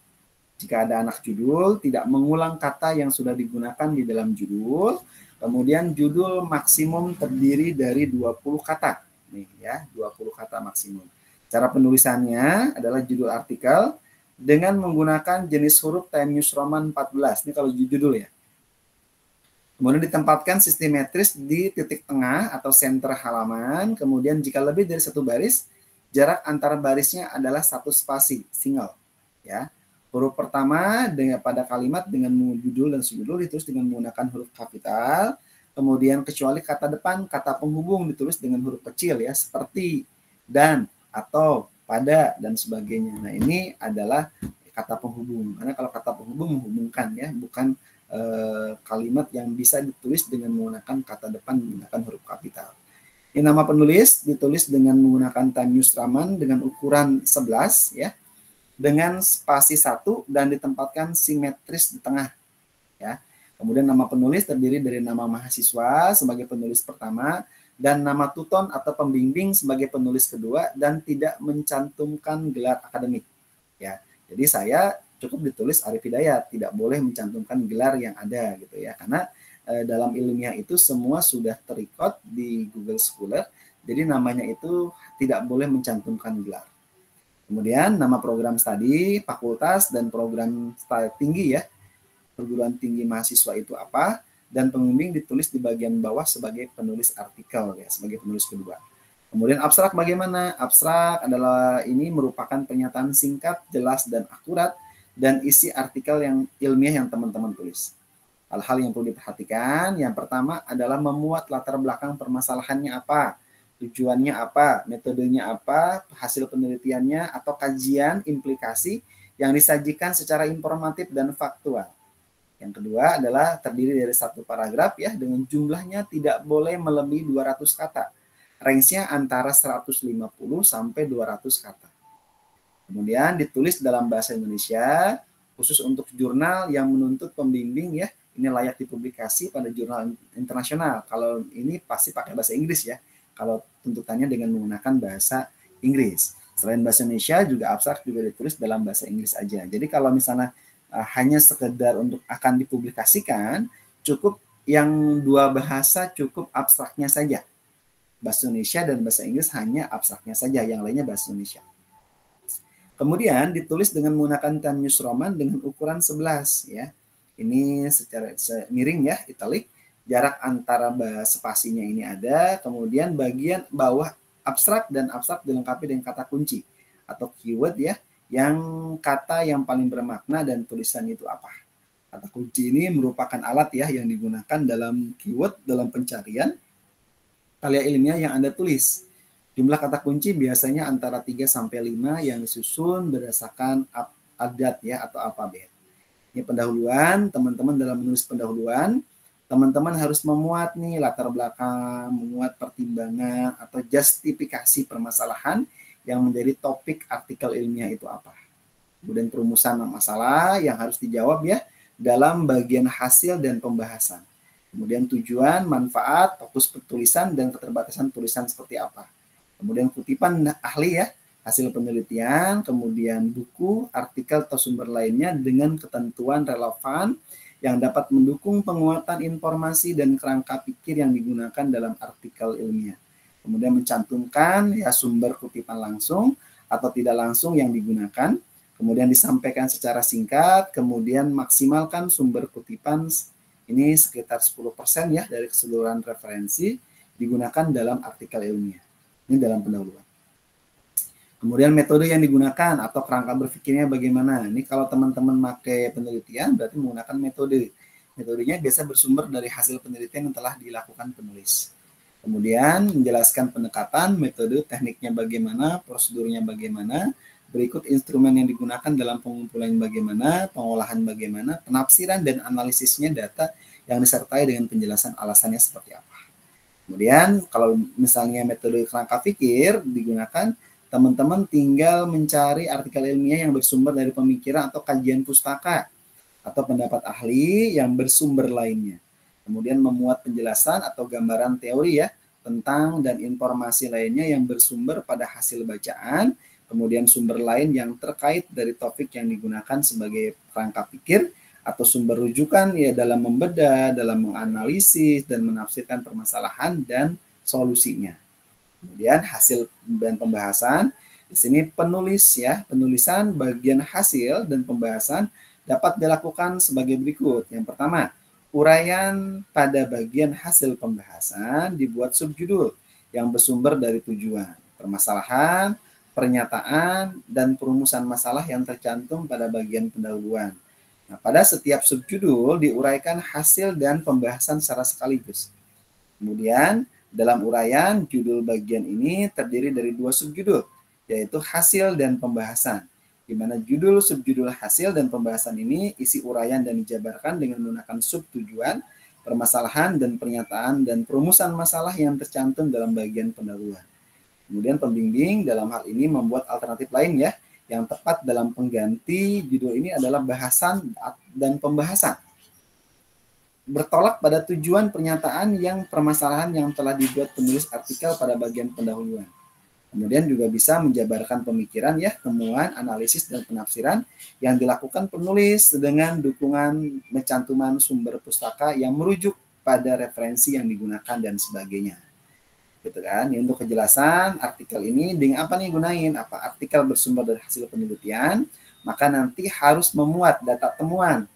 Jika ada anak judul, tidak mengulang kata yang sudah digunakan di dalam judul. Kemudian judul maksimum terdiri dari 20 kata. Nih ya, 20 kata maksimum. Cara penulisannya adalah judul artikel dengan menggunakan jenis huruf Times New Roman 14. Ini kalau judul ya. Kemudian ditempatkan simetris di titik tengah atau center halaman. Kemudian jika lebih dari satu baris, jarak antara barisnya adalah 1 spasi, single. Ya. Huruf pertama pada kalimat dengan judul dan subjudul ditulis dengan menggunakan huruf kapital. Kemudian kecuali kata depan, kata penghubung ditulis dengan huruf kecil ya, seperti, dan, atau, pada, dan sebagainya. Nah, ini adalah kata penghubung. Karena kalau kata penghubung menghubungkan ya, bukan kalimat yang bisa ditulis dengan menggunakan kata depan menggunakan huruf kapital. Ini nama penulis ditulis dengan menggunakan Time New Roman dengan ukuran 11 ya, dengan spasi 1 dan ditempatkan simetris di tengah ya. Kemudian nama penulis terdiri dari nama mahasiswa sebagai penulis pertama dan nama tuton atau pembimbing sebagai penulis kedua dan tidak mencantumkan gelar akademik ya. Jadi saya cukup ditulis Arif Hidayat, tidak boleh mencantumkan gelar yang ada gitu ya, karena dalam ilmiah itu semua sudah terrecord di Google Scholar, jadi namanya itu tidak boleh mencantumkan gelar. Kemudian nama program studi, fakultas dan program tinggi ya, perguruan tinggi mahasiswa itu apa, dan pembimbing ditulis di bagian bawah sebagai penulis artikel ya, sebagai penulis kedua. Kemudian abstrak bagaimana? Abstrak adalah ini merupakan pernyataan singkat, jelas dan akurat dan isi artikel yang ilmiah yang teman-teman tulis. Hal-hal yang perlu diperhatikan, yang pertama adalah memuat latar belakang permasalahannya apa, tujuannya apa, metodenya apa, hasil penelitiannya atau kajian implikasi yang disajikan secara informatif dan faktual. Yang kedua adalah terdiri dari satu paragraf ya, dengan jumlahnya tidak boleh melebihi 200 kata. Range-nya antara 150 sampai 200 kata. Kemudian ditulis dalam bahasa Indonesia, khusus untuk jurnal yang menuntut pembimbing ya, ini layak dipublikasi pada jurnal internasional. Kalau ini pasti pakai bahasa Inggris ya, kalau tuntutannya dengan menggunakan bahasa Inggris. Selain bahasa Indonesia, juga abstrak juga ditulis dalam bahasa Inggris aja. Jadi kalau misalnya hanya sekedar untuk akan dipublikasikan, cukup yang dua bahasa cukup abstraknya saja. Bahasa Indonesia dan bahasa Inggris hanya abstraknya saja, yang lainnya bahasa Indonesia. Kemudian ditulis dengan menggunakan Time New Roman dengan ukuran 11 ya. Ini secara miring ya, italic. Jarak antara spasinya ini ada, kemudian bagian bawah abstrak dan abstrak dilengkapi dengan kata kunci atau keyword ya, yang kata yang paling bermakna dan tulisan itu apa. Kata kunci ini merupakan alat ya yang digunakan dalam keyword dalam pencarian karya ilmiah yang Anda tulis. Jumlah kata kunci biasanya antara 3 sampai 5 yang disusun berdasarkan adat ya atau alfabet. Ini pendahuluan, teman-teman dalam menulis pendahuluan, teman-teman harus memuat nih latar belakang, memuat pertimbangan atau justifikasi permasalahan yang menjadi topik artikel ilmiah itu apa. Kemudian perumusan masalah yang harus dijawab ya dalam bagian hasil dan pembahasan. Kemudian tujuan, manfaat, fokus penulisan dan keterbatasan tulisan seperti apa. Kemudian kutipan ahli ya, hasil penelitian, kemudian buku, artikel atau sumber lainnya dengan ketentuan relevan yang dapat mendukung penguatan informasi dan kerangka pikir yang digunakan dalam artikel ilmiah. Kemudian mencantumkan ya sumber kutipan langsung atau tidak langsung yang digunakan, kemudian disampaikan secara singkat, kemudian maksimalkan sumber kutipan ini sekitar 10% ya dari keseluruhan referensi digunakan dalam artikel ilmiah. Ini dalam pendahuluan. Kemudian metode yang digunakan atau kerangka berpikirnya bagaimana. Ini kalau teman-teman pakai penelitian berarti menggunakan metode. Metodenya biasa bersumber dari hasil penelitian yang telah dilakukan penulis. Kemudian menjelaskan pendekatan, metode, tekniknya bagaimana, prosedurnya bagaimana, berikut instrumen yang digunakan dalam pengumpulan bagaimana, pengolahan bagaimana, penafsiran dan analisisnya data yang disertai dengan penjelasan alasannya seperti apa. Kemudian kalau misalnya metode kerangka pikir digunakan, teman-teman tinggal mencari artikel ilmiah yang bersumber dari pemikiran atau kajian pustaka atau pendapat ahli yang bersumber lainnya. Kemudian memuat penjelasan atau gambaran teori ya tentang dan informasi lainnya yang bersumber pada hasil bacaan, kemudian sumber lain yang terkait dari topik yang digunakan sebagai kerangka pikir atau sumber rujukan ya dalam membedah, dalam menganalisis dan menafsirkan permasalahan dan solusinya. Kemudian hasil dan pembahasan, di sini penulisan bagian hasil dan pembahasan dapat dilakukan sebagai berikut. Yang pertama, uraian pada bagian hasil pembahasan dibuat subjudul yang bersumber dari tujuan, permasalahan, pernyataan, dan perumusan masalah yang tercantum pada bagian pendahuluan. Nah, pada setiap subjudul diuraikan hasil dan pembahasan secara sekaligus. Kemudian, dalam uraian, judul bagian ini terdiri dari 2 subjudul, yaitu hasil dan pembahasan, di mana judul, subjudul, hasil, dan pembahasan ini isi uraian dan dijabarkan dengan menggunakan subtujuan, permasalahan, dan pernyataan, dan perumusan masalah yang tercantum dalam bagian pendahuluan. Kemudian pembimbing dalam hal ini membuat alternatif lain ya, yang tepat dalam pengganti judul ini adalah bahasan dan pembahasan. Bertolak pada tujuan pernyataan yang permasalahan yang telah dibuat penulis artikel pada bagian pendahuluan. Kemudian juga bisa menjabarkan pemikiran ya, temuan, analisis, dan penafsiran yang dilakukan penulis dengan dukungan mencantuman sumber pustaka yang merujuk pada referensi yang digunakan dan sebagainya. Gitu kan. Ini untuk kejelasan artikel ini dengan apa nih gunain? Apa artikel bersumber dari hasil penelitian, maka nanti harus memuat data temuan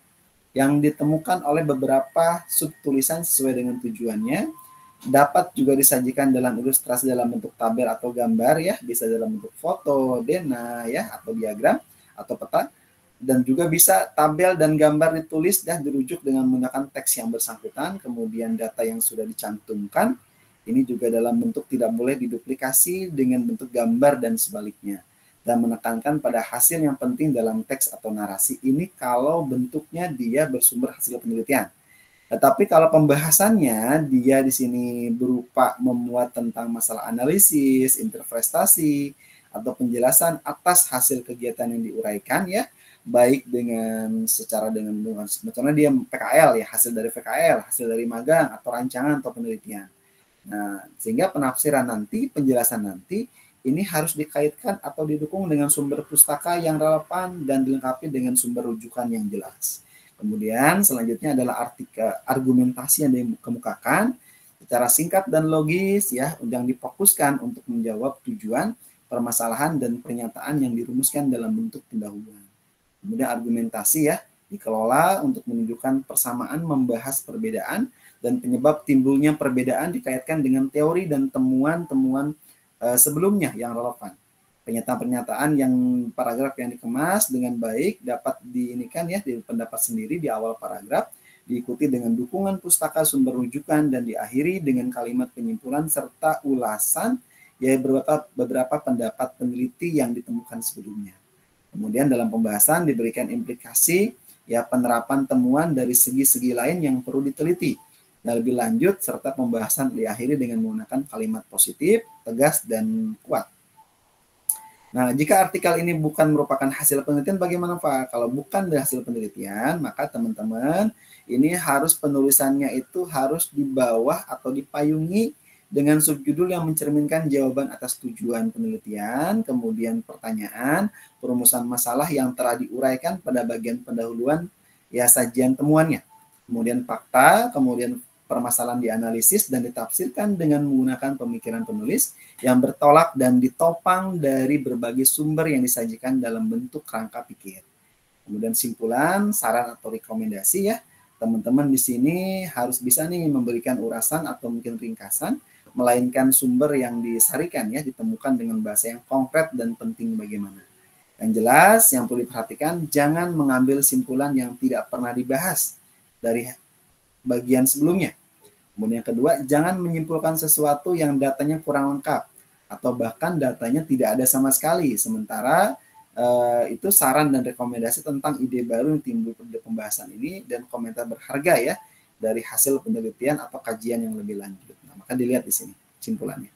yang ditemukan oleh beberapa subtulisan sesuai dengan tujuannya, dapat juga disajikan dalam ilustrasi dalam bentuk tabel atau gambar ya, bisa dalam bentuk foto, dena ya, atau diagram atau peta, dan juga bisa tabel dan gambar ditulis dan dirujuk dengan menggunakan teks yang bersangkutan, kemudian data yang sudah dicantumkan ini juga dalam bentuk tidak boleh diduplikasi dengan bentuk gambar dan sebaliknya. Dan menekankan pada hasil yang penting dalam teks atau narasi ini kalau bentuknya dia bersumber hasil penelitian. Tetapi kalau pembahasannya dia di sini berupa memuat tentang masalah analisis, interpretasi, atau penjelasan atas hasil kegiatan yang diuraikan ya, baik dengan misalnya dia PKL ya, hasil dari PKL, hasil dari magang atau rancangan atau penelitian. Nah, sehingga penafsiran nanti, penjelasan nanti ini harus dikaitkan atau didukung dengan sumber pustaka yang relevan dan dilengkapi dengan sumber rujukan yang jelas. Kemudian selanjutnya adalah artikel argumentasi yang dikemukakan secara singkat dan logis ya, yang difokuskan untuk menjawab tujuan, permasalahan, dan pernyataan yang dirumuskan dalam bentuk pendahuluan. Kemudian argumentasi ya dikelola untuk menunjukkan persamaan, membahas perbedaan, dan penyebab timbulnya perbedaan dikaitkan dengan teori dan temuan-temuan sebelumnya yang relevan. Pernyataan-pernyataan yang paragraf yang dikemas dengan baik dapat diinikan ya di pendapat sendiri di awal paragraf, diikuti dengan dukungan pustaka sumber rujukan dan diakhiri dengan kalimat penyimpulan serta ulasan ya beberapa pendapat peneliti yang ditemukan sebelumnya. Kemudian dalam pembahasan diberikan implikasi ya penerapan temuan dari segi-segi lain yang perlu diteliti. Dan lebih lanjut serta pembahasan diakhiri dengan menggunakan kalimat positif, tegas, dan kuat. Nah, jika artikel ini bukan merupakan hasil penelitian, bagaimana Pak? Kalau bukan dari hasil penelitian, maka teman-teman ini harus penulisannya itu harus di bawah atau dipayungi dengan subjudul yang mencerminkan jawaban atas tujuan penelitian, kemudian pertanyaan, perumusan masalah yang telah diuraikan pada bagian pendahuluan ya sajian temuannya. Kemudian fakta, kemudian permasalahan dianalisis dan ditafsirkan dengan menggunakan pemikiran penulis yang bertolak dan ditopang dari berbagai sumber yang disajikan dalam bentuk kerangka pikir. Kemudian simpulan, saran atau rekomendasi ya, teman-teman di sini harus bisa nih memberikan urasan atau mungkin ringkasan, melainkan sumber yang disarikan ya, ditemukan dengan bahasa yang konkret dan penting bagaimana. Yang jelas, yang perlu diperhatikan, jangan mengambil simpulan yang tidak pernah dibahas dari bagian sebelumnya. Kemudian yang kedua, jangan menyimpulkan sesuatu yang datanya kurang lengkap atau bahkan datanya tidak ada sama sekali. Sementara itu saran dan rekomendasi tentang ide baru yang timbul pada pembahasan ini dan komentar berharga ya dari hasil penelitian atau kajian yang lebih lanjut. Nah, maka dilihat di sini simpulannya.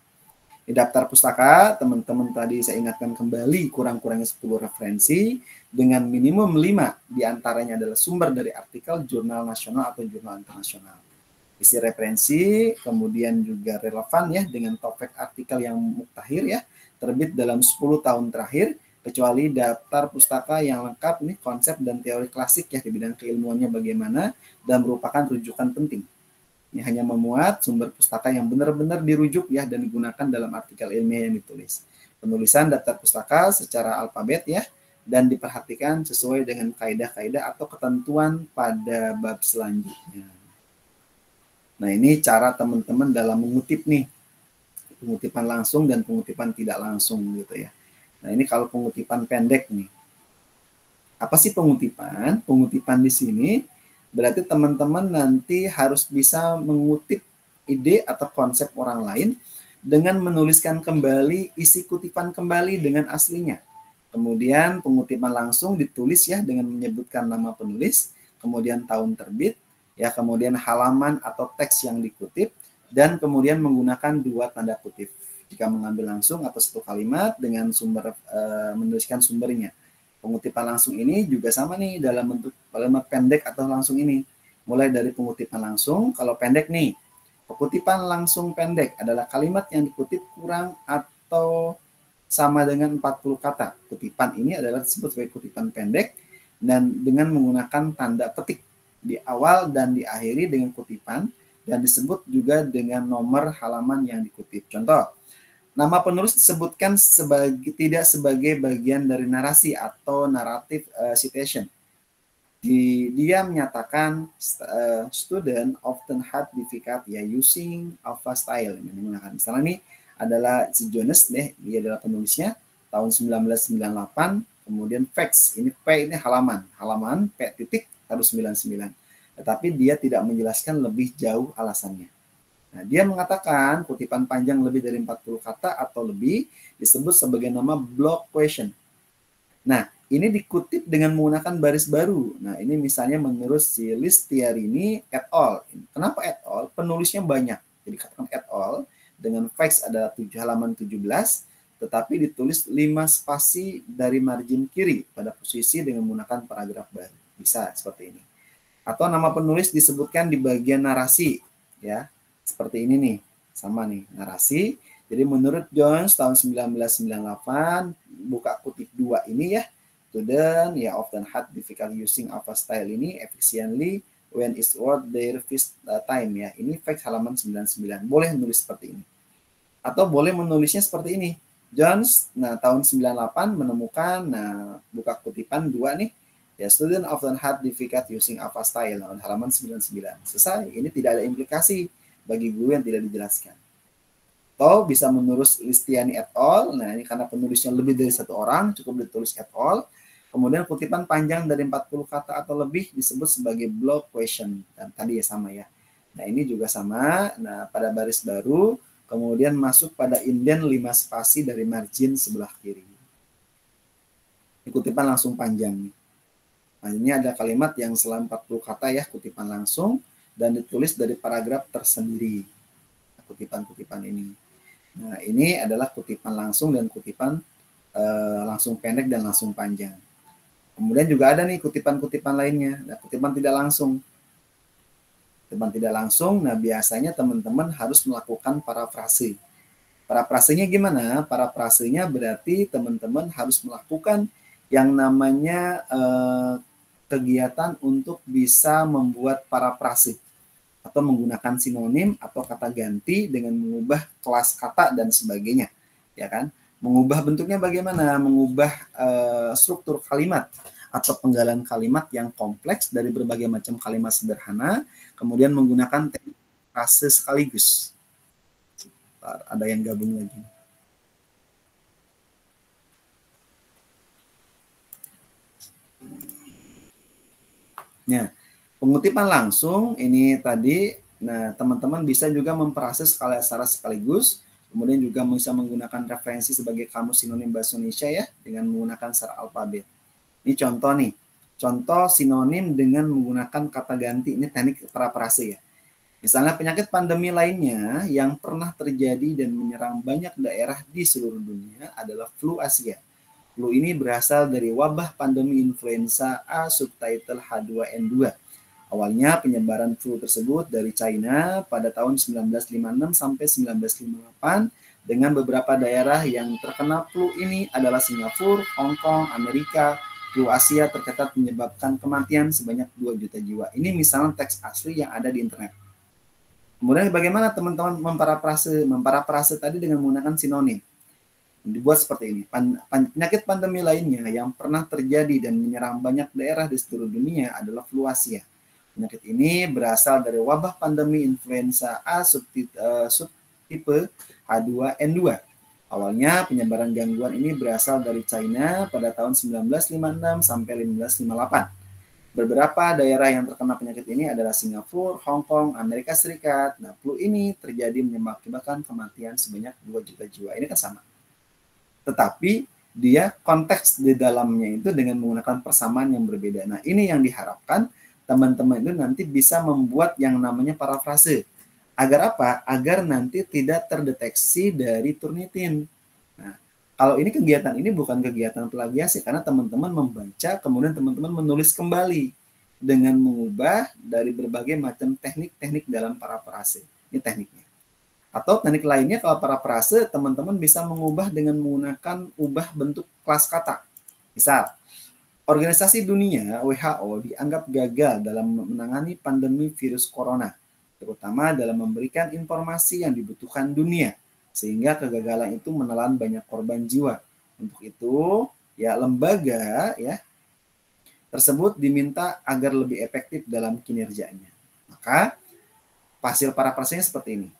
Di daftar pustaka, teman-teman tadi saya ingatkan kembali kurang-kurangnya 10 referensi dengan minimum 5 diantaranya adalah sumber dari artikel jurnal nasional atau jurnal internasional. Isi referensi, kemudian juga relevan ya dengan topik artikel yang muktahir ya, terbit dalam 10 tahun terakhir, kecuali daftar pustaka yang lengkap nih konsep dan teori klasik ya di bidang keilmuannya bagaimana dan merupakan rujukan penting. Ini hanya memuat sumber pustaka yang benar-benar dirujuk ya dan digunakan dalam artikel ilmiah yang ditulis. Penulisan daftar pustaka secara alfabet ya dan diperhatikan sesuai dengan kaidah-kaidah atau ketentuan pada bab selanjutnya. Nah, ini cara teman-teman dalam mengutip nih. Pengutipan langsung dan pengutipan tidak langsung gitu ya. Nah, ini kalau pengutipan pendek nih. Apa sih pengutipan? Pengutipan di sini berarti teman-teman nanti harus bisa mengutip ide atau konsep orang lain dengan menuliskan kembali isi kutipan kembali dengan aslinya. Kemudian pengutipan langsung ditulis ya dengan menyebutkan nama penulis, kemudian tahun terbit, ya kemudian halaman atau teks yang dikutip, dan kemudian menggunakan dua tanda kutip. Jika mengambil langsung atau satu kalimat dengan sumber menuliskan sumbernya. Pengutipan langsung ini juga sama nih dalam bentuk kalimat pendek atau langsung ini. Mulai dari pengutipan langsung, kalau pendek nih, kutipan langsung pendek adalah kalimat yang dikutip kurang atau sama dengan 40 kata. Kutipan ini adalah disebut sebagai kutipan pendek dan dengan menggunakan tanda petik di awal dan diakhiri dengan kutipan dan disebut juga dengan nomor halaman yang dikutip. Contoh, nama penulis disebutkan tidak sebagai bagian dari narasi atau narrative citation. Dia menyatakan student often had difficulty using alpha style. Misalnya ini adalah si Jonas deh, dia adalah penulisnya tahun 1998, kemudian facts, ini P ini halaman P titik harus 99. Tetapi dia tidak menjelaskan lebih jauh alasannya. Nah, dia mengatakan kutipan panjang lebih dari 40 kata atau lebih disebut sebagai nama block question. Nah, ini dikutip dengan menggunakan baris baru. Nah, ini misalnya menurut si Listiarini et al. Kenapa et al? Penulisnya banyak. Jadi katakan et al. Dengan facts adalah halaman 17, tetapi ditulis 5 spasi dari margin kiri pada posisi dengan menggunakan paragraf baru. Bisa seperti ini. Atau nama penulis disebutkan di bagian narasi, ya. Seperti ini nih, sama nih, narasi. Jadi menurut Jones tahun 1998, buka kutip 2 ini ya, student ya often had difficulty using alpha style ini efficiently when it's worth their first time ya. Ini fact halaman 99. Boleh menulis seperti ini. Atau boleh menulisnya seperti ini. Jones tahun 98 menemukan buka kutipan 2 nih. Ya, student often had difficulty using alpha style halaman 99. Selesai. Ini tidak ada implikasi bagi guru yang tidak dijelaskan. Atau bisa menulis Listiani et al. Nah, ini karena penulisnya lebih dari satu orang, cukup ditulis et al. Kemudian kutipan panjang dari 40 kata atau lebih disebut sebagai block question. Dan tadi ya sama ya. Nah, ini juga sama. Nah, pada baris baru, kemudian masuk pada inden 5 spasi dari margin sebelah kiri. Ini kutipan langsung panjang nih. Nah, ini ada kalimat yang selama 40 kata ya, kutipan langsung, dan ditulis dari paragraf tersendiri. Kutipan-kutipan ini. Nah, ini adalah kutipan langsung dan kutipan langsung pendek dan langsung panjang. Kemudian juga ada nih kutipan-kutipan lainnya. Nah, kutipan tidak langsung. Kutipan tidak langsung, nah biasanya teman-teman harus melakukan parafrase. Parafrasenya gimana? Parafrasenya berarti teman-teman harus melakukan yang namanya kegiatan untuk bisa membuat parafrase atau menggunakan sinonim atau kata ganti dengan mengubah kelas kata dan sebagainya, ya kan? Mengubah bentuknya bagaimana? Mengubah struktur kalimat atau penggalan kalimat yang kompleks dari berbagai macam kalimat sederhana, kemudian menggunakan teknik frase sekaligus. Ada yang gabung lagi. Nah, pengutipan langsung ini tadi, nah teman-teman bisa juga memproses secara sekaligus, kemudian juga bisa menggunakan referensi sebagai kamus sinonim bahasa Indonesia ya, dengan menggunakan secara alfabet. Ini contoh nih, contoh sinonim dengan menggunakan kata ganti, ini teknik parafrase ya. Misalnya penyakit pandemi lainnya yang pernah terjadi dan menyerang banyak daerah di seluruh dunia adalah flu Asia. Flu ini berasal dari wabah pandemi influenza A subtitle H2N2. Awalnya penyebaran flu tersebut dari China pada tahun 1956 sampai 1958 dengan beberapa daerah yang terkena flu ini adalah Singapura, Hong Kong, Amerika. Flu Asia tercatat menyebabkan kematian sebanyak 2 juta jiwa. Ini misalnya teks asli yang ada di internet. Kemudian bagaimana teman-teman memparafrase tadi dengan menggunakan sinonim. Dibuat seperti ini. Penyakit pandemi lainnya yang pernah terjadi dan menyerang banyak daerah di seluruh dunia adalah flu Asia. Penyakit ini berasal dari wabah pandemi influenza A subtipe H2N2. Awalnya penyebaran gangguan ini berasal dari China pada tahun 1956 sampai 1958. Beberapa daerah yang terkena penyakit ini adalah Singapura, Hong Kong, Amerika Serikat. Nah, flu ini terjadi menyebabkan kematian sebanyak 2 juta jiwa. Ini kan sama. Tetapi dia konteks di dalamnya itu dengan menggunakan persamaan yang berbeda. Nah, ini yang diharapkan teman-teman itu nanti bisa membuat yang namanya parafrase. Agar apa? Agar nanti tidak terdeteksi dari Turnitin. Nah, kalau ini kegiatan ini bukan kegiatan plagiasi karena teman-teman membaca, kemudian teman-teman menulis kembali dengan mengubah dari berbagai macam teknik-teknik dalam parafrase. Ini tekniknya. Atau teknik lainnya kalau parafrase, teman-teman bisa mengubah dengan menggunakan ubah bentuk kelas kata. Misal, Organisasi Dunia WHO dianggap gagal dalam menangani pandemi virus corona, terutama dalam memberikan informasi yang dibutuhkan dunia, sehingga kegagalan itu menelan banyak korban jiwa. Untuk itu, ya lembaga ya tersebut diminta agar lebih efektif dalam kinerjanya. Maka hasil parafrasenya seperti ini.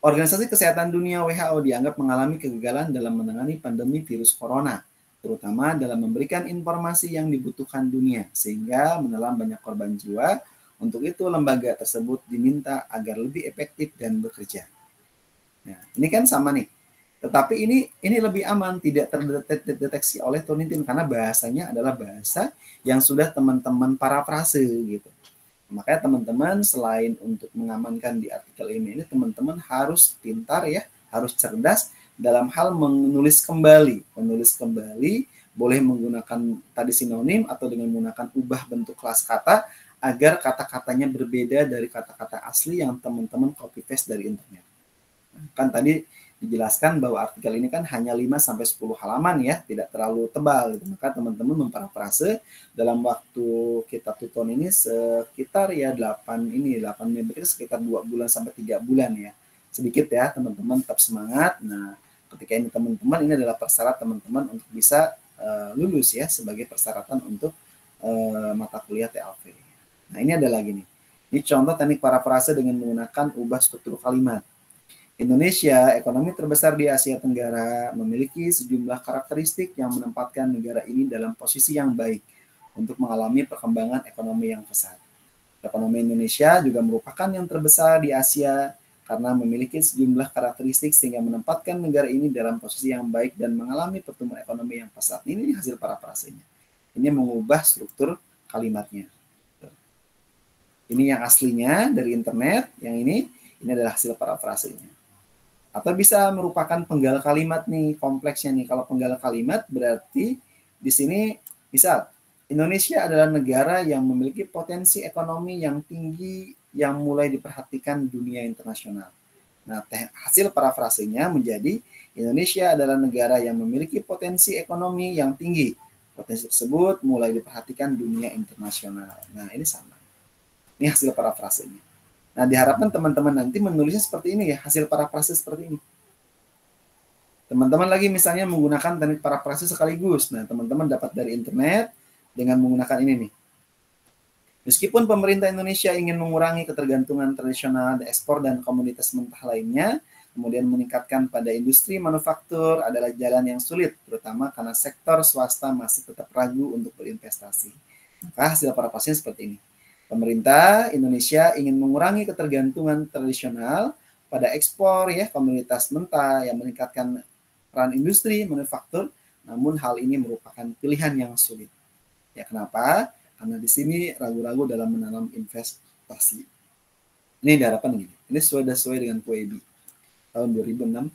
Organisasi Kesehatan Dunia WHO dianggap mengalami kegagalan dalam menangani pandemi virus corona, terutama dalam memberikan informasi yang dibutuhkan dunia, sehingga menelan banyak korban jiwa. Untuk itu, lembaga tersebut diminta agar lebih efektif dan bekerja. Nah, ini kan sama nih. Tetapi ini lebih aman, tidak terdeteksi oleh Turnitin, karena bahasanya adalah bahasa yang sudah teman-teman parafrase gitu. Makanya teman-teman selain untuk mengamankan di artikel ini teman-teman harus pintar ya, harus cerdas dalam hal menulis kembali. Menulis kembali boleh menggunakan tadi sinonim atau dengan menggunakan ubah bentuk kelas kata agar kata-katanya berbeda dari kata-kata asli yang teman-teman copy paste dari internet. Kan tadi dijelaskan bahwa artikel ini kan hanya 5-10 halaman ya, tidak terlalu tebal gitu. Maka teman-teman memparafrase dalam waktu kita tuton ini sekitar ya 8 menit itu sekitar 2 bulan sampai 3 bulan ya. Sedikit ya, teman-teman tetap semangat. Nah, ketika ini teman-teman ini adalah persyarat teman-teman untuk bisa lulus ya sebagai persyaratan untuk mata kuliah TLV. Nah, ini ada lagi nih. Ini contoh teknik parafrase dengan menggunakan ubah struktur kalimat. Indonesia, ekonomi terbesar di Asia Tenggara, memiliki sejumlah karakteristik yang menempatkan negara ini dalam posisi yang baik untuk mengalami perkembangan ekonomi yang pesat. Ekonomi Indonesia juga merupakan yang terbesar di Asia karena memiliki sejumlah karakteristik sehingga menempatkan negara ini dalam posisi yang baik dan mengalami pertumbuhan ekonomi yang pesat. Ini hasil parafrasenya. Ini mengubah struktur kalimatnya. Ini yang aslinya dari internet, yang ini adalah hasil parafrasenya. Atau bisa merupakan penggal kalimat nih, kompleksnya nih. Kalau penggal kalimat berarti di sini misal Indonesia adalah negara yang memiliki potensi ekonomi yang tinggi yang mulai diperhatikan dunia internasional. Nah, hasil parafrasenya menjadi Indonesia adalah negara yang memiliki potensi ekonomi yang tinggi. Potensi tersebut mulai diperhatikan dunia internasional. Nah, ini sama. Ini hasil parafrasenya. Nah, diharapkan teman-teman nanti menulisnya seperti ini ya, hasil parafrase seperti ini. Teman-teman lagi misalnya menggunakan teknik parafrase sekaligus. Nah, teman-teman dapat dari internet dengan menggunakan ini nih. Meskipun pemerintah Indonesia ingin mengurangi ketergantungan tradisional ekspor dan komoditas mentah lainnya, kemudian meningkatkan pada industri manufaktur adalah jalan yang sulit, terutama karena sektor swasta masih tetap ragu untuk berinvestasi. Maka hasil parafrasenya seperti ini. Pemerintah Indonesia ingin mengurangi ketergantungan tradisional pada ekspor ya komoditas mentah yang meningkatkan peran industri manufaktur, namun hal ini merupakan pilihan yang sulit. Ya kenapa? Karena di sini ragu-ragu dalam menanam investasi. Ini diharapkan gini. Ini sesuai dengan QEB tahun 2016.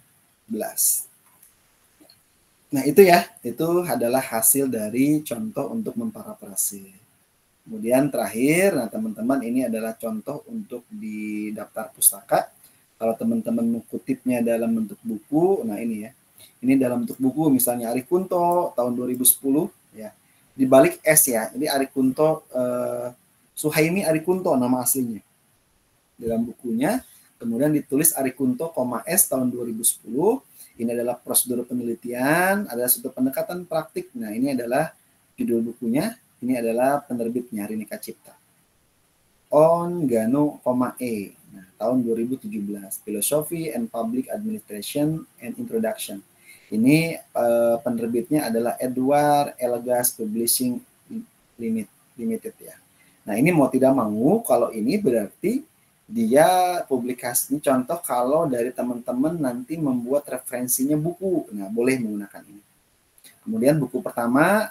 Nah itu ya, itu adalah hasil dari contoh untuk memparafrase. Kemudian terakhir, nah teman-teman ini adalah contoh untuk di daftar pustaka. Kalau teman-teman mengutipnya dalam bentuk buku, nah ini ya. Ini dalam bentuk buku misalnya Ari Kunto tahun 2010 ya. Di balik S ya. Jadi Ari Kunto Suhaimi Ari Kunto nama aslinya. Dalam bukunya kemudian ditulis Ari Kunto, S tahun 2010. Ini adalah prosedur penelitian, ada suatu pendekatan praktik. Nah, ini adalah judul bukunya. Ini adalah penerbitnya Rinika Cipta. On Gano, E. Nah, tahun 2017. Philosophy and Public Administration and Introduction. Ini penerbitnya adalah Edward Elgas Publishing Limited ya. Nah, ini mau tidak mau kalau ini berarti Dia publikasi, ini contoh kalau dari teman-teman nanti membuat referensinya buku, nah boleh menggunakan ini. Kemudian buku pertama,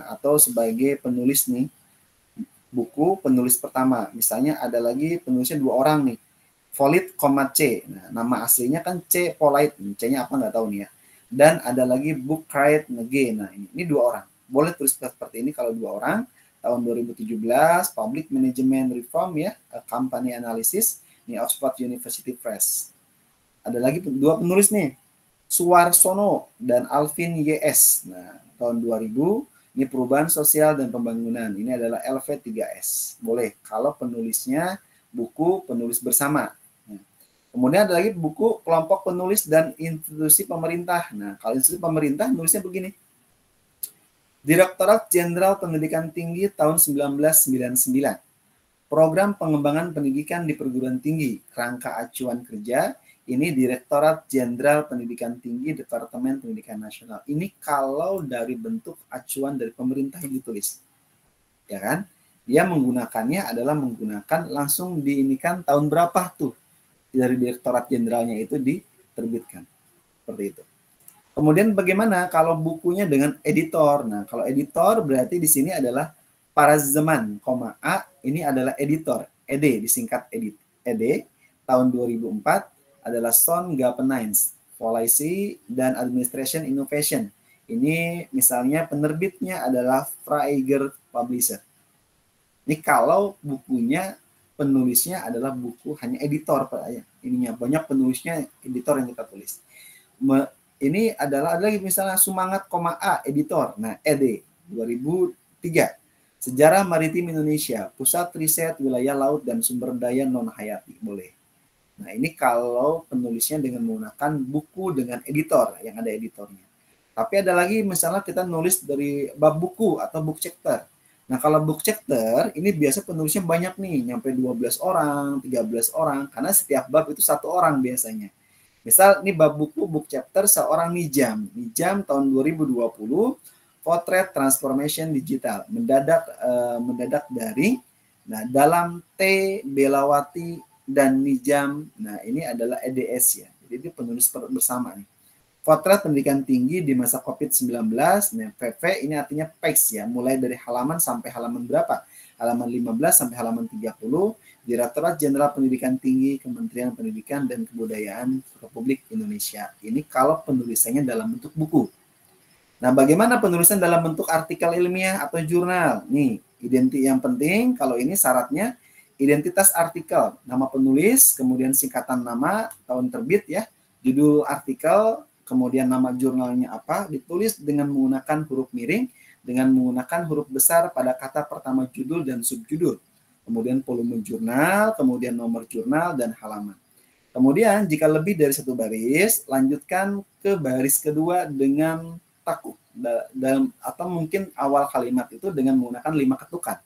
atau sebagai penulis nih, buku penulis pertama, misalnya ada lagi penulisnya 2 orang nih, Polite, C. Nah, nama aslinya kan C Polite, C-nya apa nggak tahu nih ya. Dan ada lagi Book Cried Nege. Nah, ini 2 orang. Boleh tulis seperti ini kalau 2 orang. Tahun 2017, Public Management Reform ya, Company Analysis, ini Oxford University Press. Ada lagi 2 penulis nih, Suwarsono dan Alvin YS. Nah, tahun 2000, ini Perubahan Sosial dan Pembangunan. Ini adalah LV3S. Boleh kalau penulisnya buku penulis bersama. Kemudian ada lagi buku kelompok penulis dan institusi pemerintah. Nah, kalau institusi pemerintah nulisnya begini. Direktorat Jenderal Pendidikan Tinggi tahun 1999. Program Pengembangan Pendidikan di Perguruan Tinggi, Kerangka Acuan Kerja, ini Direktorat Jenderal Pendidikan Tinggi, Departemen Pendidikan Nasional. Ini kalau dari bentuk acuan dari pemerintah yang ditulis. Ya kan? Dia menggunakannya adalah menggunakan langsung diinikan tahun berapa tuh dari Direktorat Jenderalnya itu diterbitkan. Seperti itu. Kemudian bagaimana kalau bukunya dengan editor? Nah, kalau editor berarti di sini adalah Parazeman, A, ini adalah editor, ED disingkat ED, tahun 2004 adalah Sound Governance, Policy dan Administration Innovation. Ini misalnya penerbitnya adalah Praeger Publisher. Ini kalau bukunya penulisnya adalah buku hanya editor, ininya banyak penulisnya editor yang kita tulis. Ini adalah ada lagi misalnya Sumangat, A, editor. Nah, ED 2003. Sejarah Maritim Indonesia, Pusat Riset Wilayah Laut dan Sumber Daya Non-Hayati. Boleh. Nah, ini kalau penulisnya dengan menggunakan buku dengan editor, yang ada editornya. Tapi ada lagi misalnya kita nulis dari bab buku atau book chapter. Nah, kalau book chapter, ini biasa penulisnya banyak nih, nyampe 12 orang, 13 orang, karena setiap bab itu 1 orang biasanya. Misal ini bab buku, book chapter seorang Nijam tahun 2020, Potret Transformation Digital, mendadak dari, nah dalam T, Belawati, dan Nijam, nah ini adalah EDS ya, jadi ini penulis bersama nih. Potret Pendidikan Tinggi di masa COVID-19, nah PV ini artinya PEX ya, mulai dari halaman sampai halaman berapa? Halaman 15 sampai halaman 30, Direktorat Jenderal Pendidikan Tinggi, Kementerian Pendidikan dan Kebudayaan Republik Indonesia. Ini kalau penulisannya dalam bentuk buku. Nah, bagaimana penulisan dalam bentuk artikel ilmiah atau jurnal? Nih, yang penting kalau ini syaratnya identitas artikel, nama penulis, kemudian singkatan nama, tahun terbit ya, judul artikel, kemudian nama jurnalnya apa, ditulis dengan menggunakan huruf miring, dengan menggunakan huruf besar pada kata pertama judul dan subjudul. Kemudian volume jurnal, kemudian nomor jurnal, dan halaman. Kemudian jika lebih dari 1 baris, lanjutkan ke baris kedua dengan takuk, atau mungkin awal kalimat itu dengan menggunakan 5 ketukan.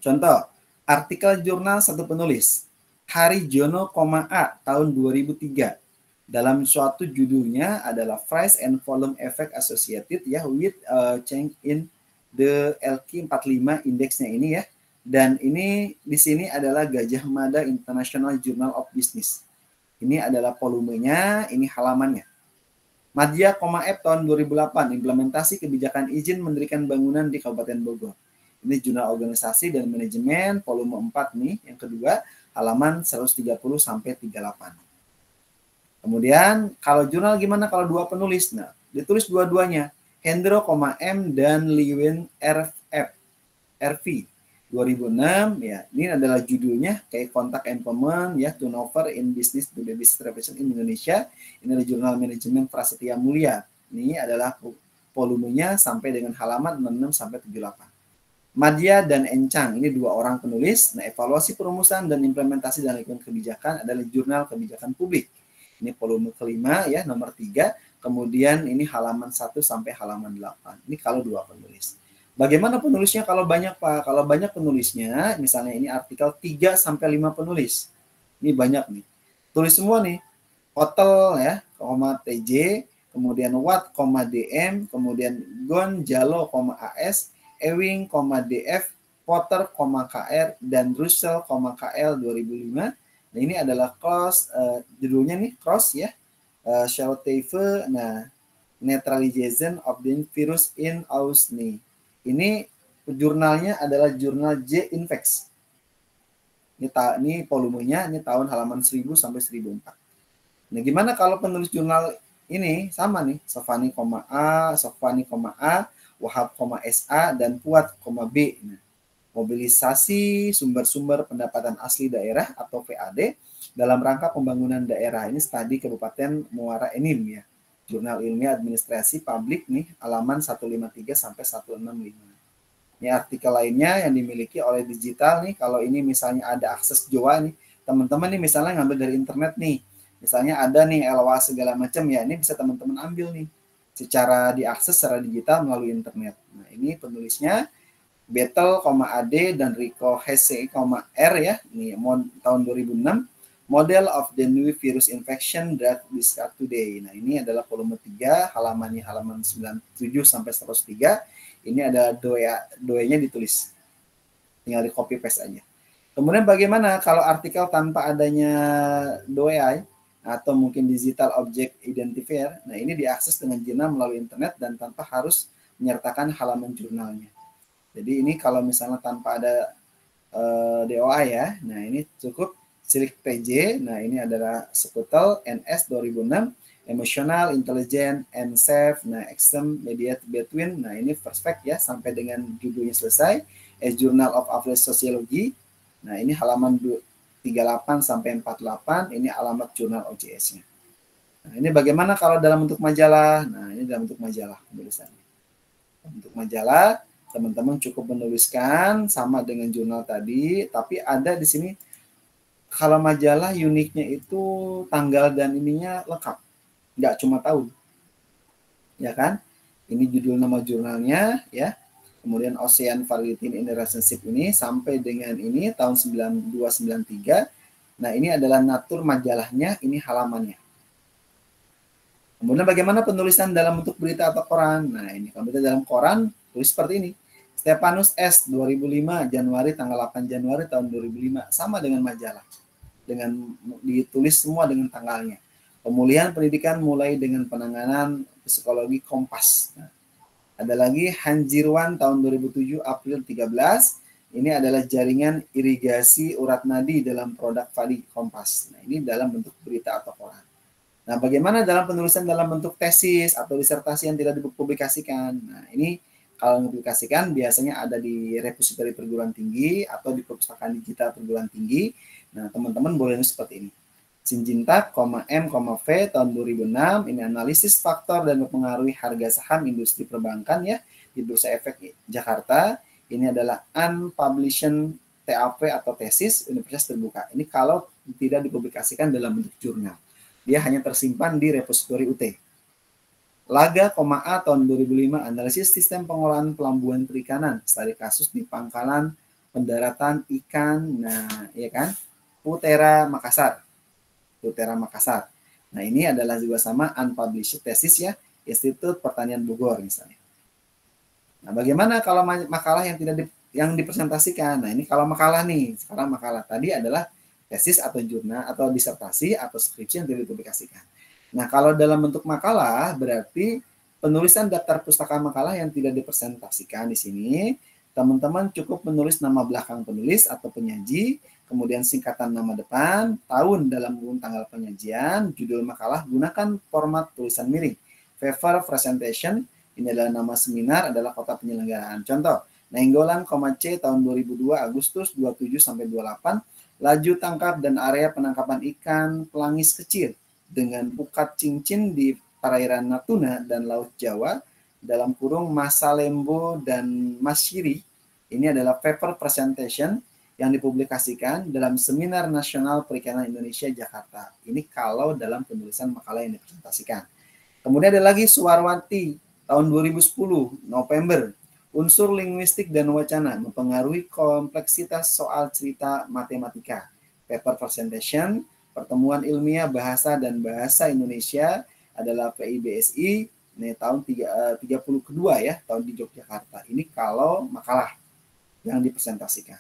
Contoh, artikel jurnal 1 penulis, Harijono, A, tahun 2003. Dalam suatu judulnya adalah Price and Volume Effect Associated ya, with change in the LQ45 indeksnya ini ya. Dan ini di sini adalah Gajah Mada International Journal of Business. Ini adalah volumenya, ini halamannya. Madya, F tahun 2008, implementasi kebijakan izin mendirikan bangunan di Kabupaten Bogor. Ini jurnal organisasi dan manajemen, volume 4 nih, yang kedua, halaman 130 sampai 38. Kemudian kalau jurnal gimana kalau 2 penulis? Nah, ditulis dua-duanya. Hendro, M dan Liwen RV 2006 ya. Ini adalah judulnya kayak Contact and Payment ya, Turnover in Business to the Business Reputation in Indonesia. Ini adalah jurnal manajemen Prasetya Mulia. Ini adalah volumenya sampai dengan halaman 66 sampai 78. Madya dan Encang, ini 2 orang penulis. Nah, evaluasi perumusan dan implementasi dan lingkungan kebijakan adalah jurnal kebijakan publik. Ini volume kelima ya, nomor 3. Kemudian ini halaman 1 sampai halaman 8. Ini kalau 2 penulis. Bagaimana penulisnya kalau banyak, Pak? Kalau banyak penulisnya, misalnya ini artikel 3 sampai 5 penulis. Ini banyak nih. Tulis semua nih. Hotel ya, TJ, kemudian Watt, DM, kemudian Gonjalo, AS, Ewing, DF, Potter, KR, dan Russell, KL 2005. Nah, ini adalah judulnya nih cross ya. Sheltave, neutralization of the virus in Ausni. Ini jurnalnya adalah jurnal J Infects. Ini volumenya, ini tahun halaman 1000 sampai 1004. Nah, gimana kalau penulis jurnal ini sama nih, Sofani, A, Wahab, SA, dan Puat, B. Nah, mobilisasi sumber-sumber pendapatan asli daerah atau VAD dalam rangka pembangunan daerah. Ini studi Kabupaten Muara Enim ya. Jurnal Ilmiah Administrasi Publik nih, halaman 153 sampai 165. Ini artikel lainnya yang dimiliki oleh digital nih. Kalau ini misalnya ada akses Jawa nih, teman-teman nih misalnya ngambil dari internet nih. Misalnya ada nih LWA segala macam ya, ini bisa teman-teman ambil nih secara diakses secara digital melalui internet. Nah, ini penulisnya Battle, AD, dan Rico Hesse, R ya, ini tahun 2006, Model of the New Virus Infection Drug Discovered Today. Nah, ini adalah volume 3, halamannya halaman 97 sampai 103. Ini ada doanya ditulis. Tinggal di copy paste aja. Kemudian bagaimana kalau artikel tanpa adanya doa atau mungkin digital object identifier? Nah, ini diakses dengan jurnal melalui internet dan tanpa harus menyertakan halaman jurnalnya. Jadi ini kalau misalnya tanpa ada DOA ya, nah ini cukup silik PJ, nah ini adalah Sekutel NS 2006, Emotional, Intelligent, and Safe, nah Extreme Mediate Between, nah ini perspek ya, sampai dengan judulnya selesai, A Journal of Applied Sociology, nah ini halaman 38 sampai 48, ini alamat jurnal OJS-nya. Nah ini bagaimana kalau dalam bentuk majalah? Nah ini dalam bentuk majalah penulisannya. Untuk majalah, teman-teman cukup menuliskan sama dengan jurnal tadi, tapi ada di sini kalau majalah uniknya itu tanggal dan ininya lengkap, nggak cuma tahun, ya kan? Ini judul nama jurnalnya, ya. Kemudian Ocean Variety in Relationship ini sampai dengan ini tahun 9293. Nah ini adalah natur majalahnya, ini halamannya. Kemudian bagaimana penulisan dalam bentuk berita atau koran? Nah ini kalau berita dalam koran tulis seperti ini. Stefanus S 2005 Januari tanggal 8 Januari tahun 2005 sama dengan majalah. Dengan ditulis semua dengan tanggalnya. Pemulihan pendidikan mulai dengan penanganan psikologi Kompas. Nah, ada lagi Hanjirwan tahun 2007 April 13. Ini adalah jaringan irigasi urat nadi dalam produk padi Kompas. Nah, ini dalam bentuk berita atau koran. Nah, bagaimana dalam penulisan dalam bentuk tesis atau disertasi yang tidak dipublikasikan? Nah, ini kalau dipublikasikan biasanya ada di repositori perguruan tinggi atau di perpustakaan digital perguruan tinggi. Nah, teman-teman boleh nulis seperti ini. Sinjintak, M, V tahun 2006, ini analisis faktor dan mempengaruhi harga saham industri perbankan ya di Bursa Efek Jakarta. Ini adalah unpublished TAP atau tesis Universitas Terbuka. Ini kalau tidak dipublikasikan dalam bentuk jurnal. Dia hanya tersimpan di repositori UT. Laga, A tahun 2005, analisis sistem pengolahan pelambuhan perikanan, studi kasus di pangkalan pendaratan ikan, nah ya kan, Putera Makassar. Nah ini adalah juga sama unpublished tesis ya, Institut Pertanian Bogor misalnya. Nah bagaimana kalau makalah yang dipresentasikan? Nah ini kalau makalah nih, sekarang makalah tadi adalah tesis atau jurnal atau disertasi atau skripsi yang tidak dipublikasikan. Nah, kalau dalam bentuk makalah berarti penulisan daftar pustaka makalah yang tidak dipresentasikan di sini, teman-teman cukup menulis nama belakang penulis atau penyaji, kemudian singkatan nama depan, tahun dalam kurung tanggal penyajian, judul makalah, gunakan format tulisan miring. Paper presentation, ini adalah nama seminar, adalah kota penyelenggaraan. Contoh, Nainggolan, C tahun 2002 Agustus 27 sampai 28, laju tangkap dan area penangkapan ikan pelangis kecil dengan pukat cincin di perairan Natuna dan Laut Jawa dalam kurung Masalembo dan Masyiri. Ini adalah paper presentation yang dipublikasikan dalam Seminar Nasional Perikanan Indonesia Jakarta. Ini kalau dalam penulisan makalah yang dipresentasikan. Kemudian ada lagi Suwarwati tahun 2010 November, unsur linguistik dan wacana mempengaruhi kompleksitas soal cerita matematika. Paper presentation, pertemuan ilmiah bahasa dan bahasa Indonesia adalah PIBSI, ini tahun 30 kedua ya, tahun di Yogyakarta. Ini kalau makalah. yang dipresentasikan.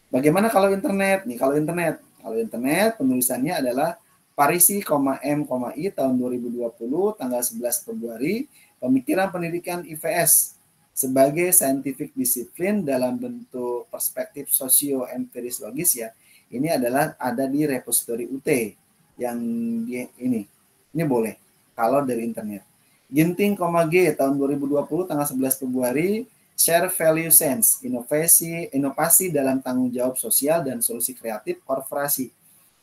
Bagaimana kalau internet? Nih, kalau internet penulisannya adalah Parisi, M, I tahun 2020 tanggal 11 Februari, pemikiran pendidikan IVS sebagai scientific disiplin dalam bentuk perspektif sosio-empiris logis ya. Ini adalah ada di repository UT yang ini boleh kalau dari internet. Ginting, G tahun 2020 tanggal 11 Februari, share value sense, inovasi dalam tanggung jawab sosial dan solusi kreatif korporasi.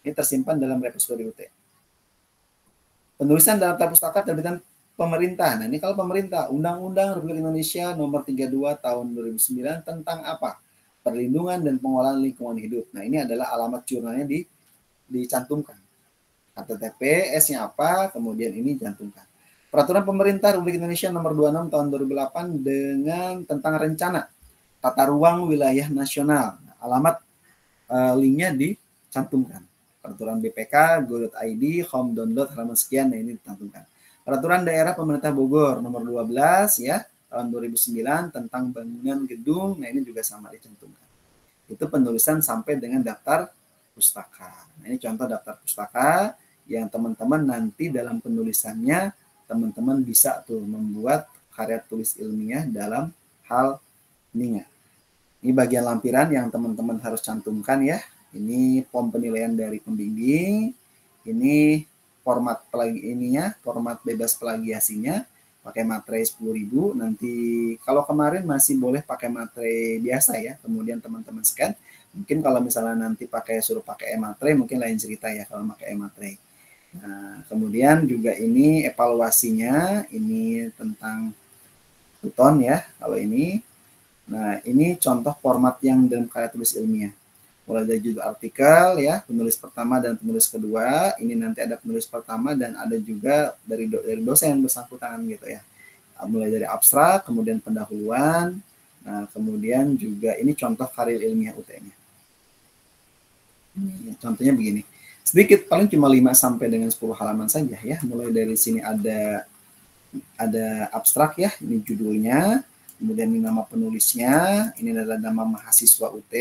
Ini tersimpan dalam repository UT. Penulisan dalam daftar pustaka terbitan pemerintah. Nah, ini kalau pemerintah, Undang-Undang Republik Indonesia Nomor 32 Tahun 2009 tentang apa? Perlindungan dan pengelolaan lingkungan hidup. Nah, ini adalah alamat jurnalnya dicantumkan. HTTP, S-nya apa, kemudian ini cantumkan. Peraturan Pemerintah Republik Indonesia Nomor 26 Tahun 2008 dengan tentang rencana tata ruang wilayah nasional. Nah, alamat linknya dicantumkan. Peraturan BPK, go.id, home download, halaman sekian, nah ini dicantumkan. Peraturan Daerah Pemerintah Bogor Nomor 12 ya tahun 2009 tentang bangunan gedung, nah ini juga sama dicantumkan. Itu penulisan sampai dengan daftar pustaka. Nah, ini contoh daftar pustaka yang teman-teman nanti dalam penulisannya teman-teman bisa tuh membuat karya tulis ilmiah dalam hal ini. Ini bagian lampiran yang teman-teman harus cantumkan ya. Ini form penilaian dari pembimbing. Ini format format bebas plagiasinya. Pakai materai 10.000. Nanti kalau kemarin masih boleh pakai materai biasa ya. Kemudian teman-teman scan. Mungkin kalau misalnya nanti suruh pakai e-materai mungkin lain cerita ya kalau pakai e-materai. Nah, kemudian juga ini evaluasinya. Ini tentang Python ya kalau ini. Nah, ini contoh format yang dalam karya tulis ilmiah. Mulai dari judul artikel ya, penulis pertama dan penulis kedua. Ini nanti ada penulis pertama dan ada juga dari dosen bersangkutan gitu ya. Mulai dari abstrak, kemudian pendahuluan. Nah, kemudian juga ini contoh karya ilmiah UT-nya. Contohnya begini. Sedikit paling cuma 5 sampai dengan 10 halaman saja ya. Mulai dari sini ada abstrak ya, ini judulnya. Kemudian ini nama penulisnya, ini adalah nama mahasiswa UT,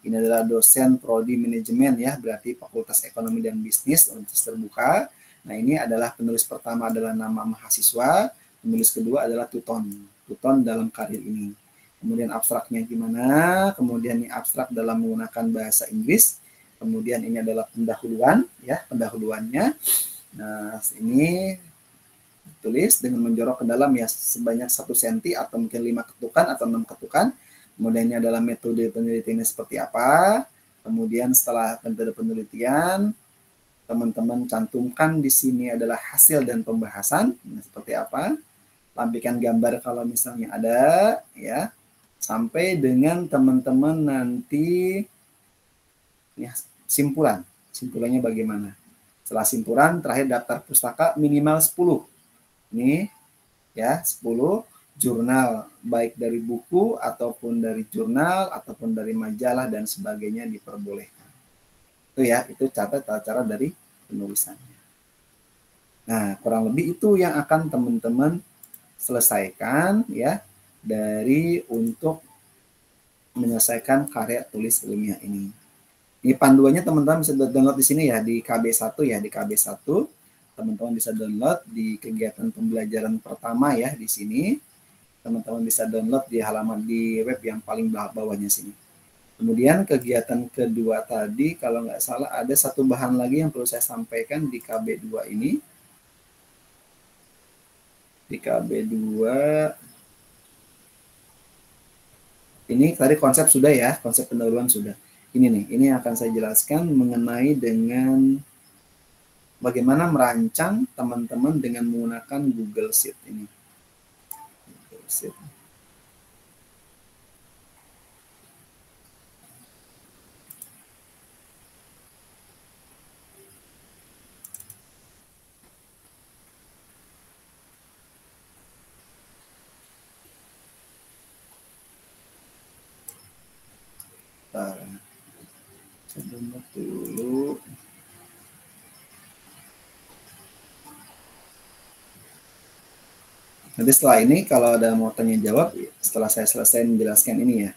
ini adalah dosen prodi manajemen ya, berarti Fakultas Ekonomi dan Bisnis Universitas Terbuka. Nah, ini adalah penulis pertama adalah nama mahasiswa, penulis kedua adalah tuton dalam karir ini. Kemudian abstraknya gimana? Kemudian ini abstrak dalam menggunakan bahasa Inggris. Kemudian ini adalah pendahuluan ya, pendahuluannya. Nah, ini tulis dengan menjorok ke dalam ya sebanyak 1 cm atau mungkin 5 ketukan atau 6 ketukan. Kemudian ini adalah metode penelitiannya seperti apa. Kemudian setelah metode penelitian, teman-teman cantumkan di sini adalah hasil dan pembahasan. Nah, seperti apa? Lampikan gambar kalau misalnya ada ya. Sampai dengan teman-teman nanti ya simpulan. Simpulannya bagaimana? Setelah simpulan terakhir daftar pustaka minimal 10. Ini ya 10 jurnal baik dari buku ataupun dari jurnal ataupun dari majalah dan sebagainya diperbolehkan. Itu ya, itu cara dari penulisannya. Nah, kurang lebih itu yang akan teman-teman selesaikan ya dari untuk menyelesaikan karya tulis ilmiah ini. Ini panduannya teman-teman bisa download di sini ya di KB1 ya, di KB1 teman-teman bisa download di kegiatan pembelajaran pertama ya di sini. Teman-teman bisa download di halaman di web yang paling bawahnya sini. Kemudian kegiatan kedua tadi kalau nggak salah ada satu bahan lagi yang perlu saya sampaikan di KB2 ini. Di KB2 ini tadi konsep sudah ya, konsep pendahuluan sudah. Ini nih, ini akan saya jelaskan mengenai dengan bagaimana merancang teman-teman dengan menggunakan Google Sheet ini. Google Sheet. Saya download dulu. Nanti setelah ini kalau ada mau tanya jawab, setelah saya selesai menjelaskan ini ya.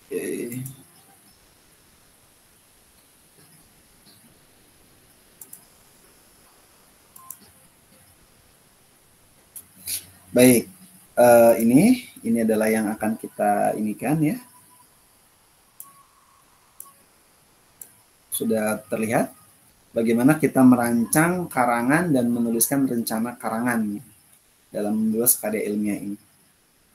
Oke. Baik, ini adalah yang akan kita inikan ya. Sudah terlihat bagaimana kita merancang karangan dan menuliskan rencana karangan dalam menulis karya ilmiah ini.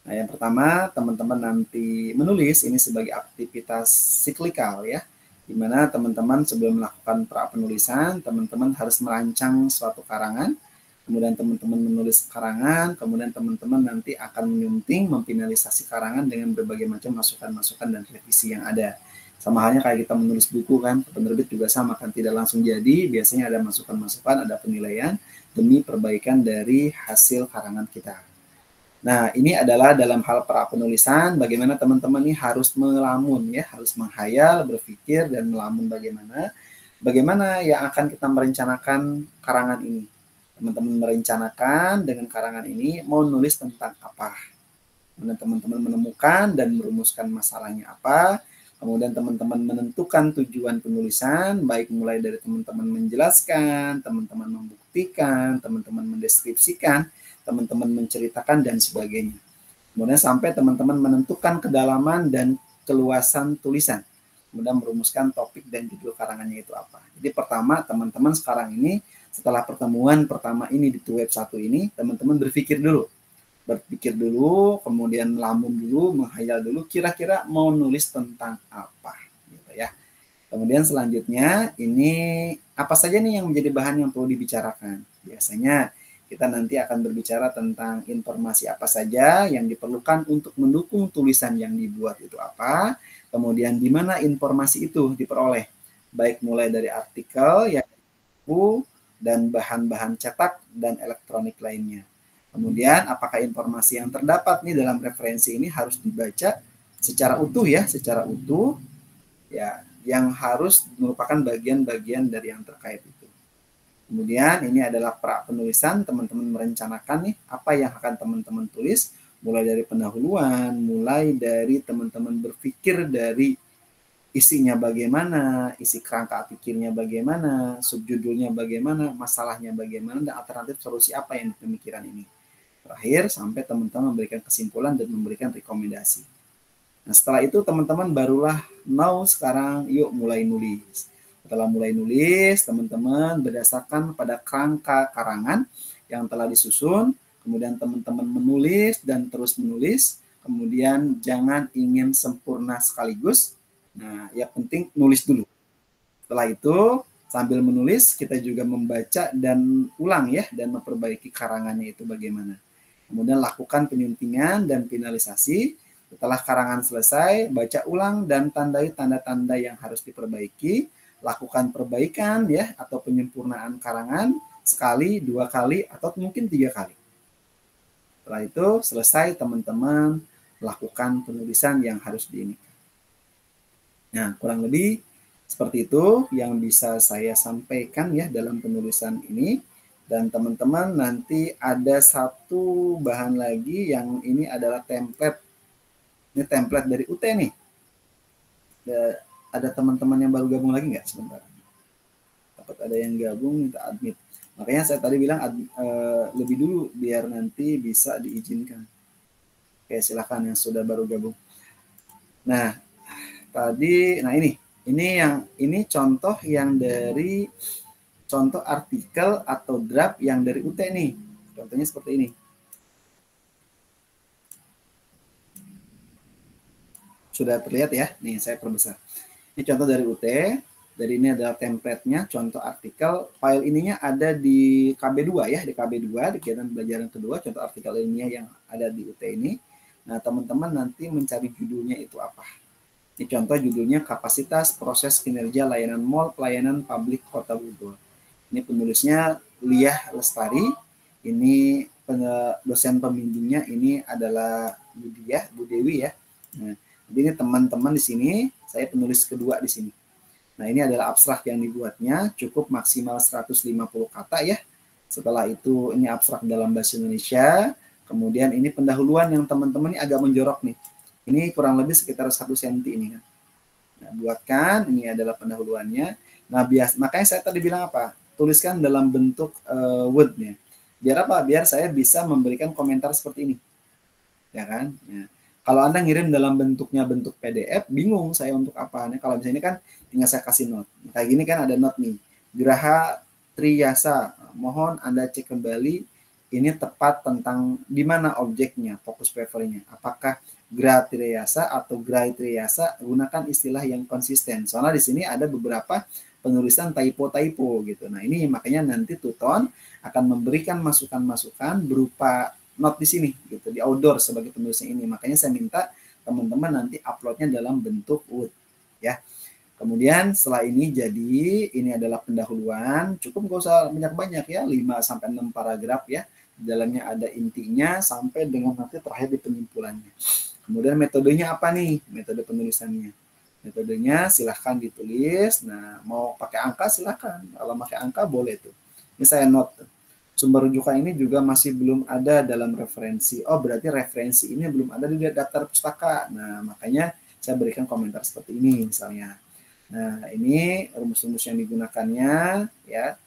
Nah, yang pertama, teman-teman nanti menulis ini sebagai aktivitas siklikal ya, di mana teman-teman sebelum melakukan pra penulisan, teman-teman harus merancang suatu karangan, kemudian teman-teman menulis karangan, kemudian teman-teman nanti akan menyunting, memfinalisasi karangan dengan berbagai macam masukan-masukan dan revisi yang ada. Sama halnya kayak kita menulis buku kan, penerbit juga sama kan, tidak langsung jadi, biasanya ada masukan-masukan, ada penilaian demi perbaikan dari hasil karangan kita. Nah, ini adalah dalam hal pra penulisan, bagaimana teman-teman ini harus melamun ya, harus menghayal, berpikir, dan melamun bagaimana yang akan kita merencanakan karangan ini. Teman-teman merencanakan dengan karangan ini mau nulis tentang apa. Kemudian teman-teman menemukan dan merumuskan masalahnya apa. Kemudian teman-teman menentukan tujuan penulisan, baik mulai dari teman-teman menjelaskan, teman-teman membuktikan, teman-teman mendeskripsikan, teman-teman menceritakan, dan sebagainya. Kemudian sampai teman-teman menentukan kedalaman dan keluasan tulisan. Kemudian merumuskan topik dan judul karangannya itu apa. Jadi pertama, teman-teman sekarang ini, setelah pertemuan pertama ini di web 1 ini, teman-teman berpikir dulu, kemudian melamun dulu, menghayal dulu, kira-kira mau nulis tentang apa, gitu ya. Kemudian selanjutnya ini apa saja nih yang menjadi bahan yang perlu dibicarakan. Biasanya kita nanti akan berbicara tentang informasi apa saja yang diperlukan untuk mendukung tulisan yang dibuat itu apa, kemudian di mana informasi itu diperoleh, baik mulai dari artikel, ya, buku, dan bahan-bahan cetak dan elektronik lainnya. Kemudian apakah informasi yang terdapat nih dalam referensi ini harus dibaca secara utuh ya, yang harus merupakan bagian-bagian dari yang terkait itu. Kemudian ini adalah pra penulisan, teman-teman merencanakan nih apa yang akan teman-teman tulis, mulai dari pendahuluan, mulai dari teman-teman berpikir dari isinya bagaimana, isi kerangka pikirnya bagaimana, subjudulnya bagaimana, masalahnya bagaimana, dan alternatif solusi apa yang di pemikiran ini. Terakhir, sampai teman-teman memberikan kesimpulan dan memberikan rekomendasi. Nah, setelah itu teman-teman barulah mau sekarang yuk mulai nulis. Setelah mulai nulis, teman-teman berdasarkan pada kerangka karangan yang telah disusun, kemudian teman-teman menulis dan terus menulis, kemudian jangan ingin sempurna sekaligus. Nah, yang penting nulis dulu. Setelah itu, sambil menulis, kita juga membaca dan ulang ya, dan memperbaiki karangannya itu bagaimana. Kemudian lakukan penyuntingan dan finalisasi. Setelah karangan selesai, baca ulang dan tandai tanda-tanda yang harus diperbaiki. Lakukan perbaikan ya, atau penyempurnaan karangan sekali, 2 kali, atau mungkin 3 kali. Setelah itu selesai, teman-teman lakukan penulisan yang harus diinikan. Nah, kurang lebih seperti itu yang bisa saya sampaikan ya dalam penulisan ini. Dan teman-teman nanti ada satu bahan lagi yang ini adalah template. Ini template dari UT nih. Ada teman-teman yang baru gabung lagi nggak sebentar? Dapat ada yang gabung minta admit. Makanya saya tadi bilang lebih dulu biar nanti bisa diizinkan. Oke, silakan yang sudah baru gabung. Nah, ini contoh yang dari contoh artikel atau draft yang dari UT nih. Contohnya seperti ini. Sudah terlihat ya? Nih, saya perbesar. Ini contoh dari UT. Dari ini adalah template-nya, contoh artikel. File ininya ada di KB2 ya, di KB2, di kegiatan pembelajaran kedua, contoh artikel ilmiah yang ada di UT ini. Nah, teman-teman nanti mencari judulnya itu apa. Ini contoh judulnya kapasitas proses kinerja layanan mall pelayanan publik Kota Bogor. Ini penulisnya Liah Lestari. Ini dosen pembimbingnya ini adalah Bu Dewi ya. Nah, jadi ini teman-teman di sini, saya penulis kedua di sini. Nah, ini adalah abstrak yang dibuatnya, cukup maksimal 150 kata ya. Setelah itu ini abstrak dalam bahasa Indonesia. Kemudian ini pendahuluan yang teman-teman ini agak menjorok nih. Ini kurang lebih sekitar 1 cm ini kan. Nah, buatkan, ini adalah pendahuluannya. Nah, makanya saya tadi bilang apa? Tuliskan dalam bentuk Word-nya. Biar apa? Biar saya bisa memberikan komentar seperti ini. Ya kan? Ya. Kalau Anda ngirim dalam bentuknya bentuk PDF, bingung saya untuk apa. Nah, kalau misalnya ini kan tinggal saya kasih note. Kayak gini kan ada note nih. Graha Triyasa, mohon Anda cek kembali ini tepat tentang di mana objeknya, fokus papernya. Apakah Graha Triyasa atau Graha Triyasa, gunakan istilah yang konsisten. Soalnya di sini ada beberapa penulisan typo-typo gitu. Nah, ini makanya nanti Tuton akan memberikan masukan-masukan berupa note di sini gitu, di outdoor sebagai penulisnya ini. Makanya saya minta teman-teman nanti uploadnya dalam bentuk Word ya. Kemudian setelah ini jadi ini adalah pendahuluan, cukup gak usah banyak-banyak ya, 5 sampai 6 paragraf ya. Di dalamnya ada intinya sampai dengan nanti terakhir di penyimpulannya. Kemudian metodenya apa nih? Metode penulisannya. Metodenya silahkan ditulis. Nah, mau pakai angka silahkan. Kalau pakai angka boleh tuh. Ini saya note tuh. Sumber rujukan ini juga masih belum ada dalam referensi. Oh, berarti referensi ini belum ada di daftar pustaka. Nah, makanya saya berikan komentar seperti ini misalnya. Nah, ini rumus-rumus yang digunakannya ya.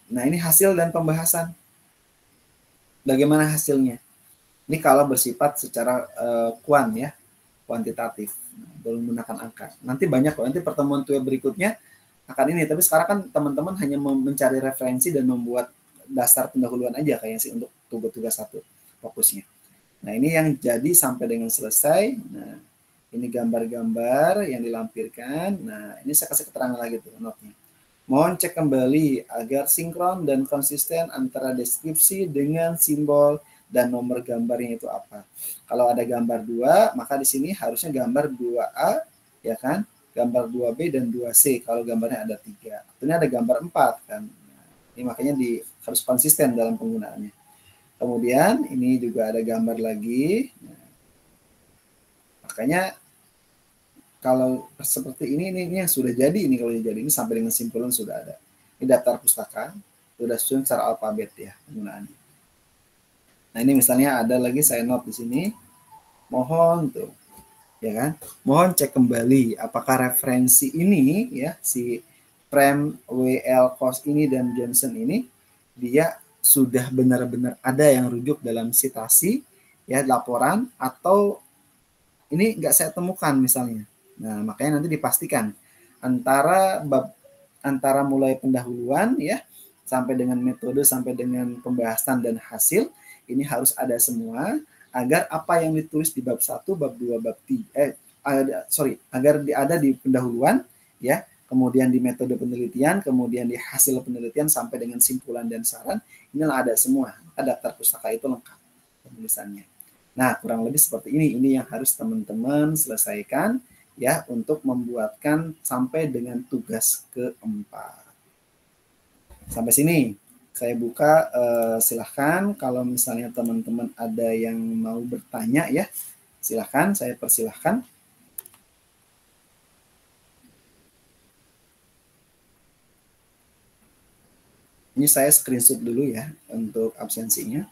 Nah, ini hasil dan pembahasan. Bagaimana hasilnya? Ini kalau bersifat secara kuan ya, kuantitatif, menggunakan angka. Nanti banyak kok, nanti pertemuan tuh berikutnya akan ini. Tapi sekarang kan teman-teman hanya mencari referensi dan membuat dasar pendahuluan aja kayaknya sih untuk tugas 1 fokusnya. Nah, ini yang jadi sampai dengan selesai. Nah, ini gambar-gambar yang dilampirkan. Nah, ini saya kasih keterangan lagi tuh notnya. Mohon cek kembali agar sinkron dan konsisten antara deskripsi dengan simbol dan nomor gambarnya itu apa. Kalau ada gambar 2, maka di sini harusnya gambar 2A, ya kan? Gambar 2B dan 2C kalau gambarnya ada 3. Ini ada gambar 4 kan. Ini makanya harus konsisten dalam penggunaannya. Kemudian ini juga ada gambar lagi. Nah, makanya kalau seperti ini yang sudah jadi ini kalau jadi ini sampai dengan simpulan sudah ada. Ini daftar pustaka, sudah susun secara alfabet ya penggunaannya. Nah, ini misalnya ada lagi saya note di sini. Mohon tuh ya kan? Mohon cek kembali apakah referensi ini ya si Prem, WL, Kos ini dan Johnson ini dia sudah benar-benar ada yang rujuk dalam citasi ya laporan atau ini nggak saya temukan misalnya. Nah, makanya nanti dipastikan antara mulai pendahuluan ya sampai dengan metode sampai dengan pembahasan dan hasil ini harus ada semua agar apa yang ditulis di bab 1, bab 2, bab 3 agar ada di pendahuluan ya, kemudian di metode penelitian, kemudian di hasil penelitian sampai dengan simpulan dan saran, inilah ada semua. Maka daftar pustaka itu lengkap penulisannya. Nah, kurang lebih seperti ini yang harus teman-teman selesaikan ya untuk membuatkan sampai dengan tugas keempat. Sampai sini saya buka, silahkan kalau misalnya teman-teman ada yang mau bertanya ya, silahkan, saya persilahkan. Ini saya screenshot dulu ya untuk absensinya.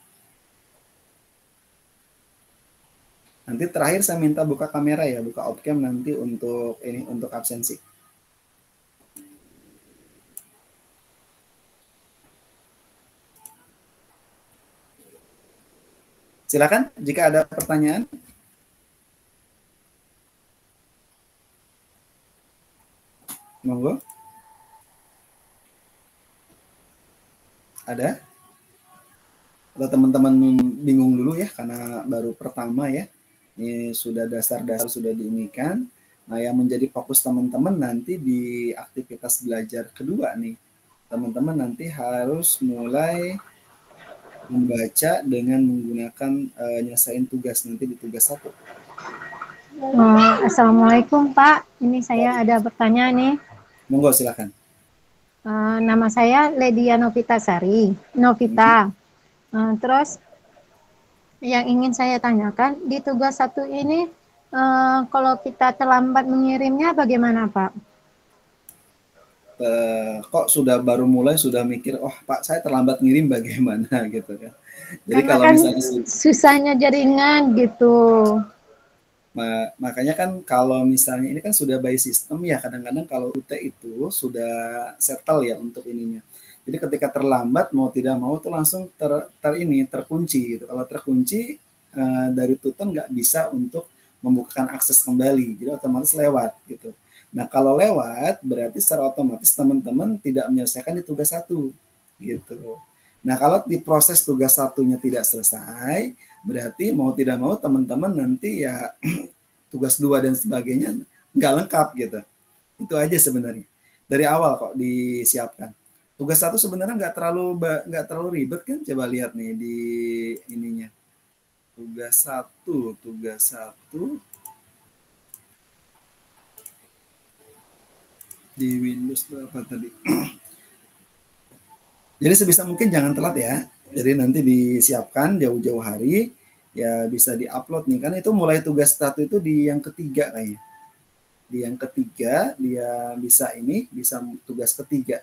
Nanti terakhir saya minta buka kamera ya, buka opcam nanti untuk absensi. Silakan jika ada pertanyaan. Monggo. Ada? Atau teman-teman bingung dulu ya karena baru pertama ya. Ini sudah dasar-dasar sudah diinikan. Nah, yang menjadi fokus teman-teman nanti di aktivitas belajar kedua nih. Teman-teman nanti harus mulai membaca dengan menggunakan nyelesain tugas nanti di tugas 1. Assalamualaikum Pak, ini saya ada pertanyaan nih. Monggo silakan. Nama saya Ledia Novita Sari, Novita. Terus yang ingin saya tanyakan di tugas 1 ini, kalau kita terlambat mengirimnya bagaimana Pak? Kok sudah baru mulai sudah mikir, oh Pak saya terlambat ngirim bagaimana gitu kan. Jadi karena kalau kan misalnya susahnya jaringan gitu. Makanya kan kalau misalnya ini kan sudah by system ya, kadang-kadang kalau UT itu sudah settle ya untuk ininya. Jadi ketika terlambat mau tidak mau tuh langsung terkunci gitu. Kalau terkunci dari Tuton nggak bisa untuk membukakan akses kembali, jadi otomatis lewat gitu. Nah kalau lewat berarti secara otomatis teman-teman tidak menyelesaikan di tugas 1 gitu. Nah kalau di proses tugas 1-nya tidak selesai, berarti mau tidak mau teman-teman nanti ya tugas 2 dan sebagainya nggak lengkap gitu. Itu aja sebenarnya. Dari awal kok disiapkan. Tugas 1 sebenarnya nggak terlalu ribet kan? Coba lihat nih di ininya. Tugas 1 di Windows berapa tadi? Jadi sebisa mungkin jangan telat ya. Jadi nanti disiapkan jauh-jauh hari, ya bisa diupload nih. Kan itu mulai tugas 1 itu di yang ketiga kayaknya. Di yang ketiga dia bisa tugas ketiga.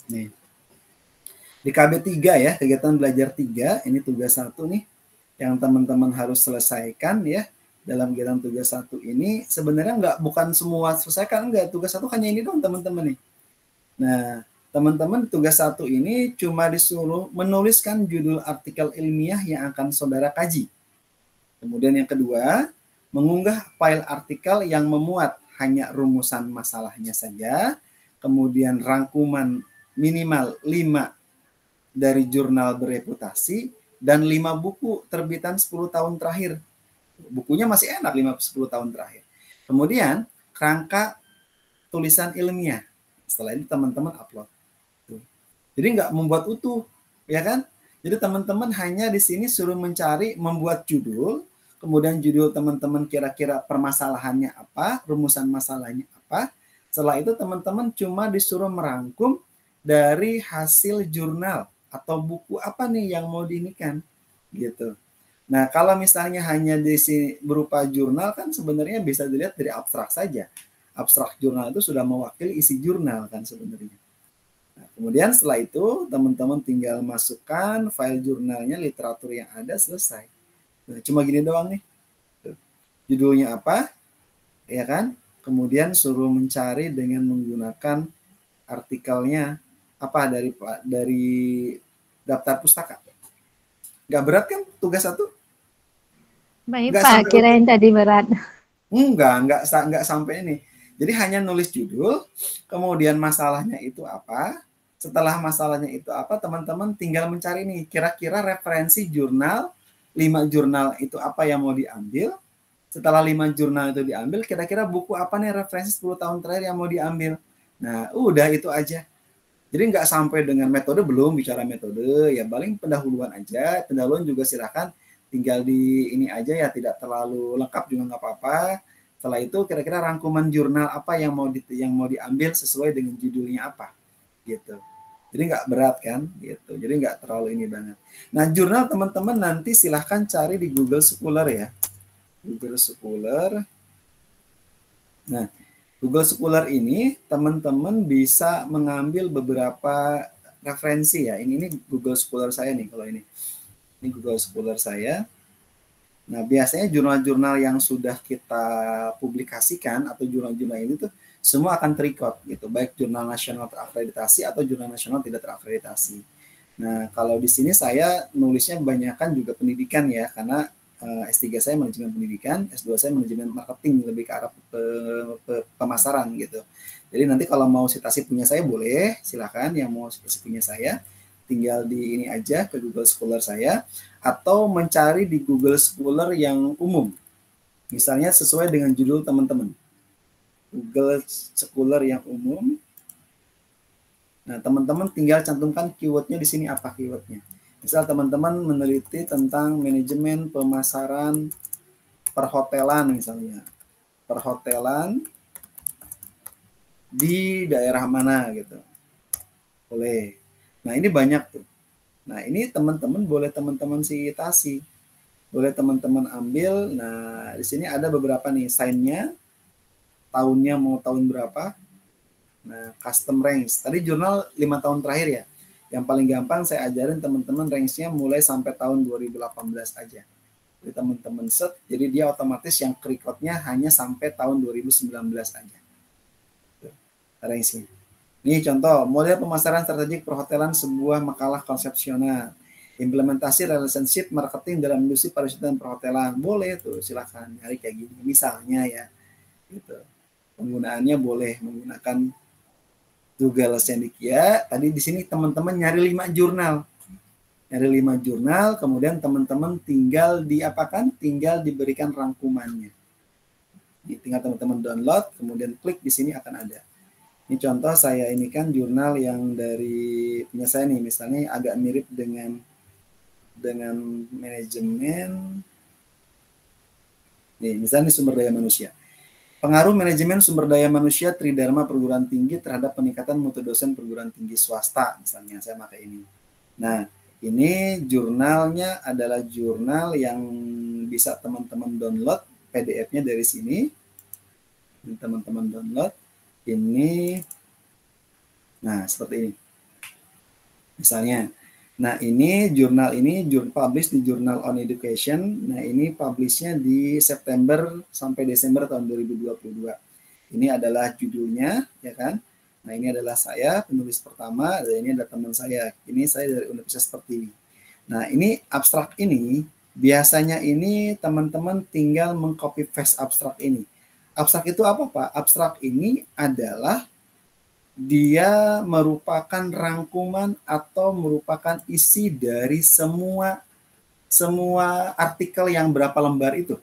Nih. Di KB 3 ya, kegiatan belajar 3, ini tugas 1 nih yang teman-teman harus selesaikan ya. Dalam kegiatan tugas 1 ini sebenarnya bukan semua selesaikan, enggak. Tugas 1 hanya ini dong teman-teman nih. Nah, teman-teman tugas 1 ini cuma disuruh menuliskan judul artikel ilmiah yang akan saudara kaji. Kemudian yang kedua, mengunggah file artikel yang memuat hanya rumusan masalahnya saja, kemudian rangkuman minimal 5 dari jurnal bereputasi, dan 5 buku terbitan 10 tahun terakhir. Bukunya masih enak 5-10 tahun terakhir. Kemudian kerangka tulisan ilmiah. Setelah itu teman-teman upload. Jadi nggak membuat utuh, ya kan? Jadi teman-teman hanya di sini suruh membuat judul, kemudian judul teman-teman kira-kira permasalahannya apa, rumusan masalahnya apa. Setelah itu teman-teman cuma disuruh merangkum dari hasil jurnal atau buku apa nih yang mau diinikan gitu. Nah, kalau misalnya hanya di sini berupa jurnal kan sebenarnya bisa dilihat dari abstrak saja. Abstrak jurnal itu sudah mewakili isi jurnal kan sebenarnya. Nah, kemudian setelah itu teman-teman tinggal masukkan file jurnalnya, literatur yang ada, selesai. Nah, cuma gini doang nih. Judulnya apa? Ya kan? Kemudian suruh mencari dengan menggunakan artikelnya apa dari daftar pustaka. Nggak berat kan tugas 1? Baik Pak, kirain tadi berat. Enggak sampai ini. Jadi hanya nulis judul, kemudian masalahnya itu apa. Setelah masalahnya itu apa, teman-teman tinggal mencari nih, kira-kira referensi jurnal, 5 jurnal itu apa yang mau diambil. Setelah 5 jurnal itu diambil, kira-kira buku apa nih referensi 10 tahun terakhir yang mau diambil. Nah, udah itu aja. Jadi nggak sampai dengan metode, belum bicara metode, ya paling pendahuluan aja. Pendahuluan juga silakan tinggal di ini aja ya, tidak terlalu lengkap juga nggak apa-apa. Setelah itu kira-kira rangkuman jurnal apa yang mau diambil sesuai dengan judulnya apa gitu. Jadi nggak berat kan gitu. Jadi nggak terlalu ini banget. Nah, jurnal teman-teman nanti silahkan cari di Google Scholar ya. Google Scholar. Nah, Google Scholar ini teman-teman bisa mengambil beberapa referensi ya. Ini Google Scholar saya nih kalau ini. Ini Google Scholar saya. Nah, biasanya jurnal-jurnal yang sudah kita publikasikan atau jurnal-jurnal ini tuh semua akan terrecord gitu, baik jurnal nasional terakreditasi atau jurnal nasional tidak terakreditasi. Nah, kalau di sini saya nulisnya kebanyakan juga pendidikan ya, karena S3 saya manajemen pendidikan, S2 saya manajemen marketing, lebih ke arah pemasaran gitu. Jadi nanti kalau mau citasi punya saya boleh, silakan yang mau citasi punya saya, tinggal di ini aja ke Google Scholar saya, atau mencari di Google Scholar yang umum. Misalnya sesuai dengan judul teman-teman. Google Scholar yang umum. Nah, teman-teman tinggal cantumkan keywordnya di sini apa keywordnya. Misal teman-teman meneliti tentang manajemen pemasaran perhotelan misalnya. Perhotelan di daerah mana gitu. Boleh. Nah, ini banyak tuh. Nah, ini teman-teman boleh teman-teman citasi. Boleh teman-teman ambil. Nah, di sini ada beberapa nih sign-nya. Tahunnya mau tahun berapa. Nah, custom range. Tadi jurnal 5 tahun terakhir ya. Yang paling gampang saya ajarin teman-teman range-nya mulai sampai tahun 2018 aja. Jadi teman-teman set, jadi dia otomatis yang recordnya hanya sampai tahun 2019 aja. Ada isinya. Ini contoh, model pemasaran strategik perhotelan sebuah makalah konsepsional. Implementasi relationship marketing dalam industri pariwisata dan perhotelan. Boleh tuh, silakan nyari kayak gini. Misalnya ya, gitu. Penggunaannya boleh menggunakan Google Cendekia. Tadi di sini teman-teman nyari 5 jurnal. Nyari 5 jurnal, kemudian teman-teman tinggal diapakan? Tinggal diberikan rangkumannya. Ini tinggal teman-teman download, kemudian klik di sini akan ada. Ini contoh saya ini kan jurnal yang dari punya saya nih, misalnya agak mirip dengan manajemen. Nih, misalnya sumber daya manusia. Pengaruh manajemen sumber daya manusia Tridharma perguruan tinggi terhadap peningkatan mutu dosen perguruan tinggi swasta, misalnya saya pakai ini. Nah, ini jurnalnya adalah jurnal yang bisa teman-teman download PDF-nya dari sini. Ini teman-teman download. Ini, nah seperti ini. Misalnya, nah ini publish di Journal on Education. Nah ini publishnya di September sampai Desember tahun 2022. Ini adalah judulnya, ya kan? Nah ini adalah saya, penulis pertama, dan ini adalah teman saya. Ini saya dari Universitas Pertiwi. Nah ini abstrak ini, biasanya ini teman-teman tinggal mengcopy paste abstrak ini. Abstrak itu apa Pak? Abstrak ini adalah dia merupakan rangkuman atau merupakan isi dari semua artikel yang berapa lembar itu.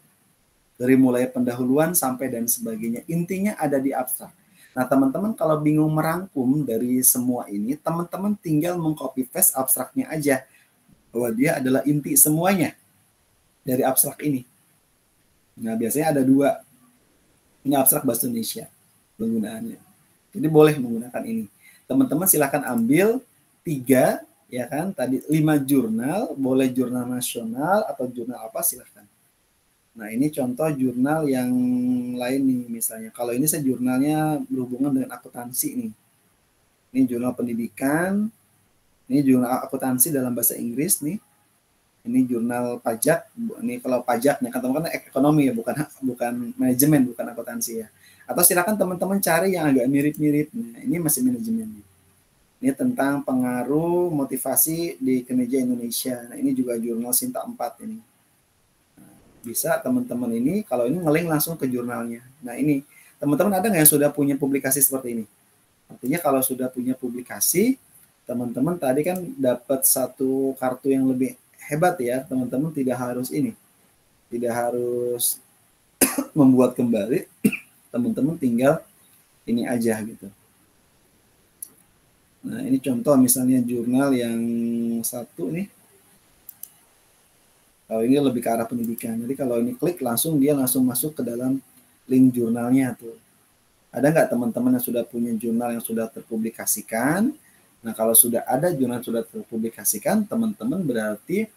Dari mulai pendahuluan sampai dan sebagainya. Intinya ada di abstrak. Nah, teman-teman kalau bingung merangkum dari semua ini, teman-teman tinggal mengcopy paste abstraknya aja. Bahwa dia adalah inti semuanya dari abstrak ini. Nah, biasanya ada 2. Ini abstrak bahasa Indonesia penggunaannya. Jadi boleh menggunakan ini. Teman-teman silakan ambil 3, ya kan? Tadi 5 jurnal, boleh jurnal nasional atau jurnal apa silakan. Nah, ini contoh jurnal yang lain nih misalnya. Kalau ini saya jurnalnya berhubungan dengan akuntansi nih. Ini jurnal pendidikan, ini jurnal akuntansi dalam bahasa Inggris nih. Ini jurnal pajak, ini kalau pajaknya kan teman-teman ekonomi ya, bukan manajemen, bukan akuntansi ya. Atau silakan teman-teman cari yang agak mirip-mirip. Nah, ini masih manajemen. Ini tentang pengaruh motivasi di kinerja Indonesia. Nah, ini juga jurnal Sinta 4 ini. Nah, bisa teman-teman ini, kalau ini nge-link langsung ke jurnalnya. Nah, ini teman-teman ada nggak yang sudah punya publikasi seperti ini? Artinya kalau sudah punya publikasi, teman-teman tadi kan dapat satu kartu yang lebih hebat ya, teman-teman tidak harus membuat kembali, teman-teman tinggal ini aja gitu. Nah ini contoh misalnya jurnal yang satu nih, kalau ini lebih ke arah pendidikan, jadi kalau ini klik langsung dia langsung masuk ke dalam link jurnalnya tuh. Ada nggak teman-teman yang sudah punya jurnal yang sudah terpublikasikan? Nah kalau sudah ada jurnal yang sudah terpublikasikan, teman-teman berarti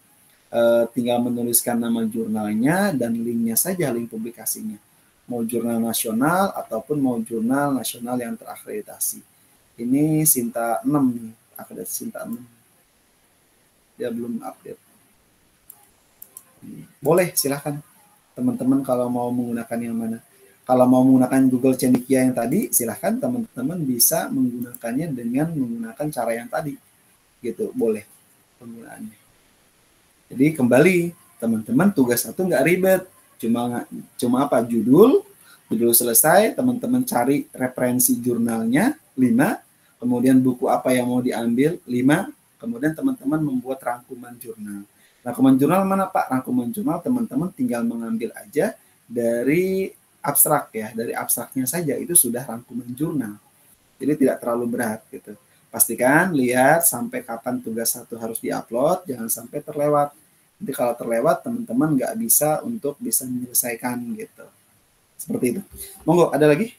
tinggal menuliskan nama jurnalnya dan linknya saja, link publikasinya. Mau jurnal nasional ataupun mau jurnal nasional yang terakreditasi. Ini Sinta 6 nih, akreditasi Sinta 6. Dia belum update. Boleh, silahkan teman-teman kalau mau menggunakan yang mana. Kalau mau menggunakan Google Cendekia yang tadi, silahkan teman-teman bisa menggunakannya dengan menggunakan cara yang tadi. Gitu, boleh penggunaannya. Jadi kembali, teman-teman tugas 1 nggak ribet. Cuma apa? Judul selesai, teman-teman cari referensi jurnalnya 5, kemudian buku apa yang mau diambil 5, kemudian teman-teman membuat rangkuman jurnal. Rangkuman jurnal mana Pak? Rangkuman jurnal teman-teman tinggal mengambil aja dari abstrak ya, dari abstraknya saja itu sudah rangkuman jurnal. Jadi tidak terlalu berat gitu. Pastikan lihat sampai kapan tugas 1 harus diupload, jangan sampai terlewat. Nanti kalau terlewat teman-teman nggak bisa untuk bisa menyelesaikan gitu. Seperti itu. Monggo, ada lagi?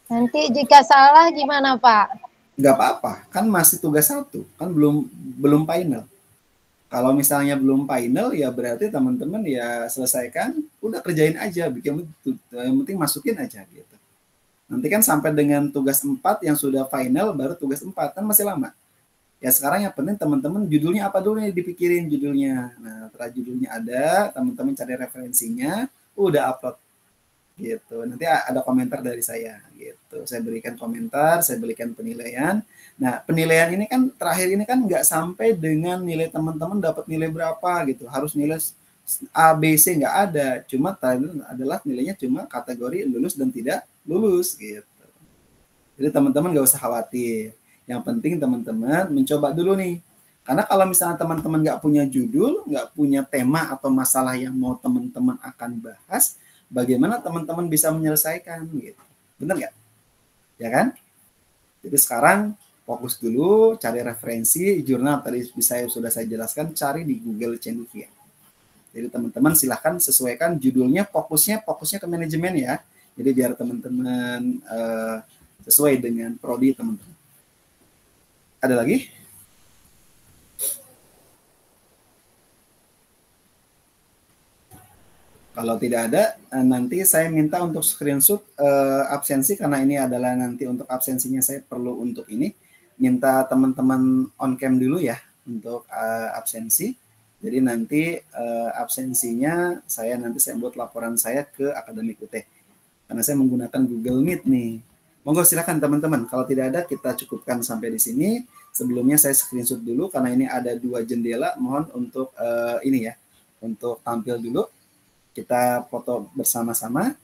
Nanti jika salah gimana Pak? Nggak apa-apa, kan masih tugas 1, kan belum final. Kalau misalnya belum final ya berarti teman-teman ya selesaikan, udah kerjain aja, yang penting masukin aja gitu. Nanti kan sampai dengan tugas 4 yang sudah final baru tugas 4, kan masih lama. Ya sekarang yang penting teman-teman judulnya apa dulu nih, dipikirin judulnya. Nah, setelah judulnya ada, teman-teman cari referensinya, udah upload gitu. Nanti ada komentar dari saya gitu. Saya berikan komentar, saya berikan penilaian. Nah, penilaian ini kan terakhir ini kan nggak sampai dengan nilai teman-teman dapat nilai berapa gitu. Harus nilai A, B, C nggak ada. Cuma tadi adalah nilainya cuma kategori lulus dan tidak lulus gitu. Jadi teman-teman nggak usah khawatir. Yang penting teman-teman mencoba dulu nih. Karena kalau misalnya teman-teman nggak punya judul, nggak punya tema atau masalah yang mau teman-teman akan bahas, bagaimana teman-teman bisa menyelesaikan gitu. Benar nggak? Ya kan? Jadi sekarang fokus dulu, cari referensi, jurnal tadi sudah saya jelaskan, cari di Google Cendekia. Jadi teman-teman silahkan sesuaikan judulnya, fokusnya ke manajemen ya. Jadi biar teman-teman sesuai dengan prodi teman-teman. Ada lagi? Kalau tidak ada, nanti saya minta untuk screenshot absensi, karena ini adalah nanti untuk absensinya saya perlu untuk ini. Minta teman-teman on cam dulu ya untuk absensi. Jadi nanti absensinya saya buat laporan saya ke Akademik UT. Karena saya menggunakan Google Meet nih. Monggo silakan teman-teman. Kalau tidak ada kita cukupkan sampai di sini. Sebelumnya saya screenshot dulu karena ini ada 2 jendela. Mohon untuk ini ya, untuk tampil dulu. Kita foto bersama-sama.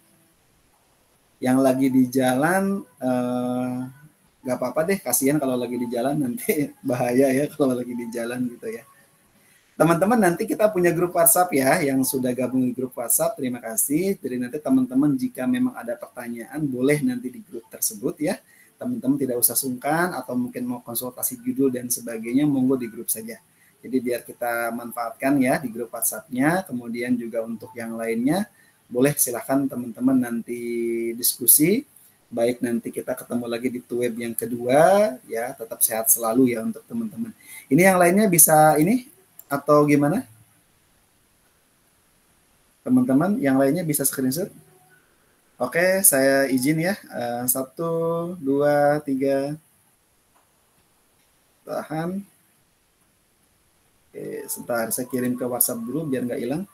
Yang lagi di jalan nggak apa-apa deh, kasihan kalau lagi di jalan, nanti bahaya ya kalau lagi di jalan gitu ya. Teman-teman nanti kita punya grup WhatsApp ya, yang sudah gabung di grup WhatsApp, terima kasih. Jadi nanti teman-teman jika memang ada pertanyaan boleh nanti di grup tersebut ya. Teman-teman tidak usah sungkan atau mungkin mau konsultasi judul dan sebagainya, monggo di grup saja. Jadi biar kita manfaatkan ya di grup WhatsApp-nya, kemudian juga untuk yang lainnya, boleh silahkan teman-teman nanti diskusi. Baik nanti kita ketemu lagi di web yang kedua ya, tetap sehat selalu ya untuk teman-teman. Ini yang lainnya bisa ini atau gimana? Teman-teman yang lainnya bisa screenshot? Oke, saya izin ya. 1, 2, 3. Tahan. Oke, sebentar saya kirim ke WhatsApp dulu biar nggak hilang.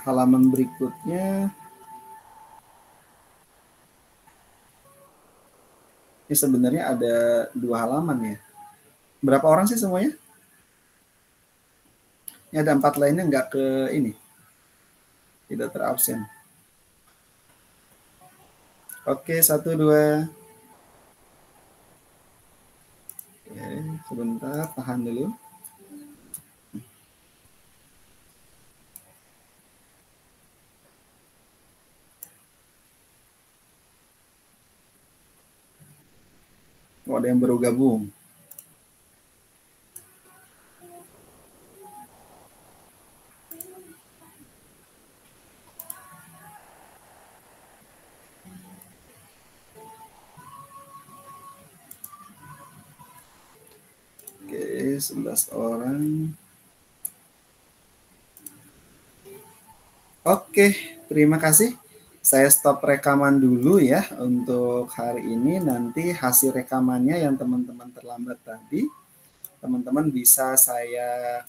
Halaman berikutnya ini sebenarnya ada 2 halaman ya. Berapa orang sih semuanya? Ini ada 4 lainnya nggak ke ini, tidak terabsen. Oke, 1, 2. Oke, sebentar, tahan dulu. Oh, ada yang baru gabung. Oke, 11 orang. Oke, terima kasih. Saya stop rekaman dulu ya untuk hari ini. Nanti hasil rekamannya yang teman-teman terlambat tadi, teman-teman bisa saya